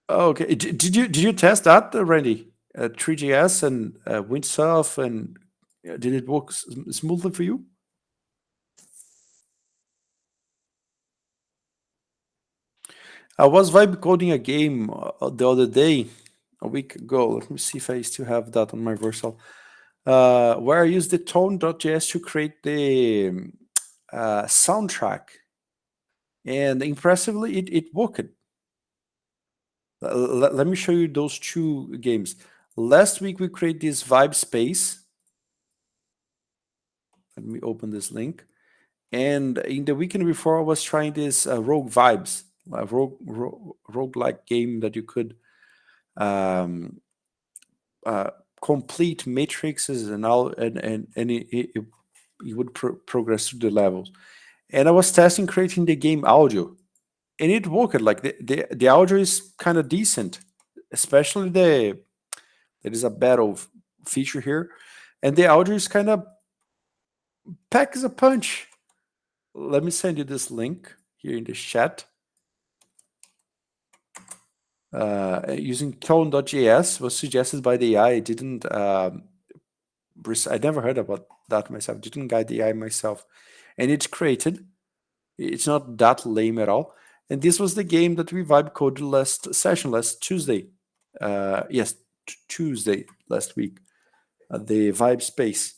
Okay, did you test that, Randy? 3JS and Windsoft, and did it work smoothly for you? I was vibe coding a game the other day, a week ago. Let me see if I still have that on my Versal. Where I used the tone.js to create the soundtrack. And impressively, it worked. Let me show you those two games. Last week, we created this vibe space. Let me open this link. And in the weekend before, I was trying this Rogue Vibes, a rogue-like game that you could complete matrices and all, and it would progress through the levels. And I was testing creating the game audio, and it worked. Like the audio is kind of decent, especially there is a battle feature here, and the audio is kind of packs a punch. Let me send you this link here in the chat. Using tone.js was suggested by the AI. I didn't. I never heard about that myself. Didn't guide the AI myself, and it's created. It's not that lame at all. And this was the game that we vibe coded last Tuesday. Yes, Tuesday last week. The vibe space.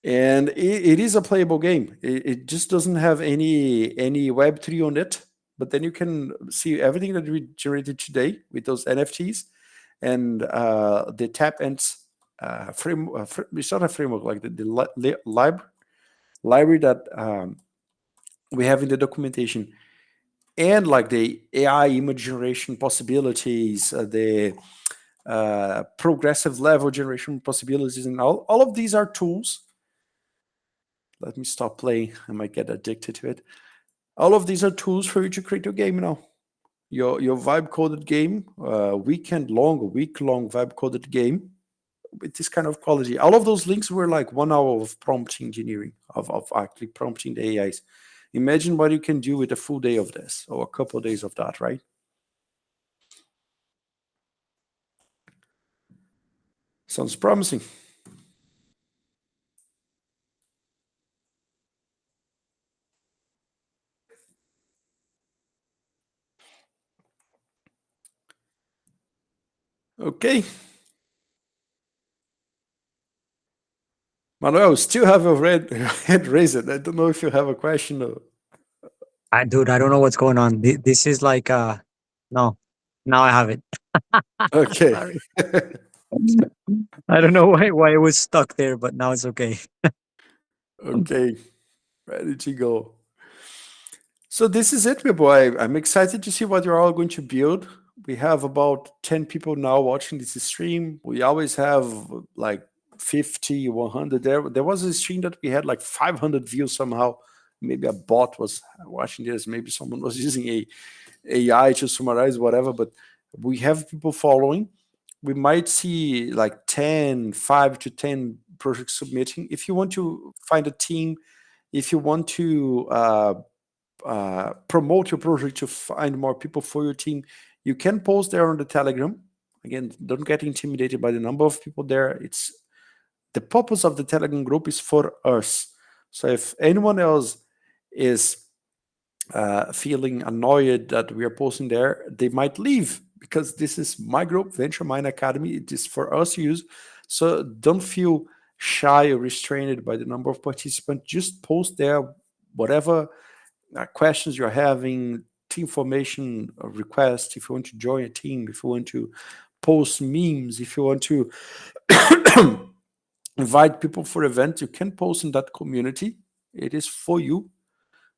And it is a playable game. It just doesn't have any Web3 on it. But then you can see everything that we generated today with those NFTs and the tap ends framework. It's not a framework, like the library that we have in the documentation, and like the AI image generation possibilities, the progressive level generation possibilities, and all of these are tools. Let me stop playing. I might get addicted to it. All of these are tools for you to create your game now. Your vibe coded game, week long vibe coded game with this kind of quality. All of those links were like 1 hour of prompt engineering, of actually prompting the AIs. Imagine what you can do with a full day of this or a couple of days of that, right? Sounds promising. Okay. Manuel, still have a hand raised. I don't know if you have a question. Or... Dude, I don't know what's going on. This is like no. Now I have it. Okay. I don't know why it was stuck there, but now it's okay. Okay. Ready to go. So this is it, my boy. I'm excited to see what you're all going to build. We have about 10 people now watching this stream. We always have like 50, 100. There was a stream that we had like 500 views somehow. Maybe a bot was watching this. Maybe someone was using a AI to summarize whatever, but we have people following. We might see like 10, 5 to 10 projects submitting. If you want to find a team, if you want to promote your project to find more people for your team, you can post there on the Telegram. Again, don't get intimidated by the number of people there. It's the purpose of the Telegram group is for us. So if anyone else is feeling annoyed that we are posting there, they might leave, because this is my group, Venture Mine Academy. It is for us to use. So don't feel shy or restrained by the number of participants. Just post there whatever questions you're having, team formation requests, if you want to join a team, if you want to post memes, if you want to invite people for events, you can post in that community. It is for you.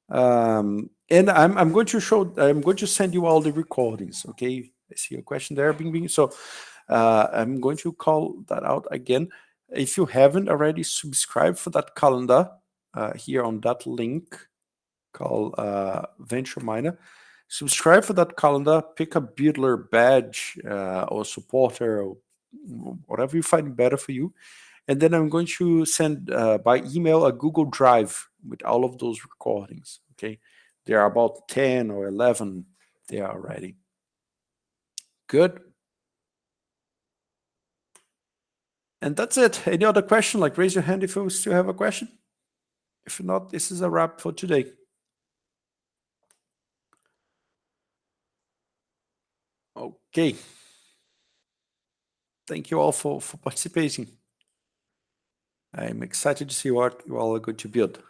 And I'm going to send you all the recordings. Okay, I see a question there, Bing Bing. So I'm going to call that out again. If you haven't already, subscribe for that calendar here on that link called Venture Miner. Subscribe for that calendar, pick a builder badge or supporter or whatever you find better for you. And then I'm going to send by email a Google Drive with all of those recordings. Okay, there are about 10 or 11 there already. Good. And that's it. Any other question? Like, raise your hand if you still have a question. If not, this is a wrap for today. Okay. Thank you all for participating. I'm excited to see what you all are going to build.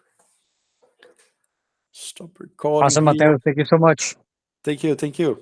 Stop recording. Awesome, here. Mateo. Thank you so much. Thank you. Thank you.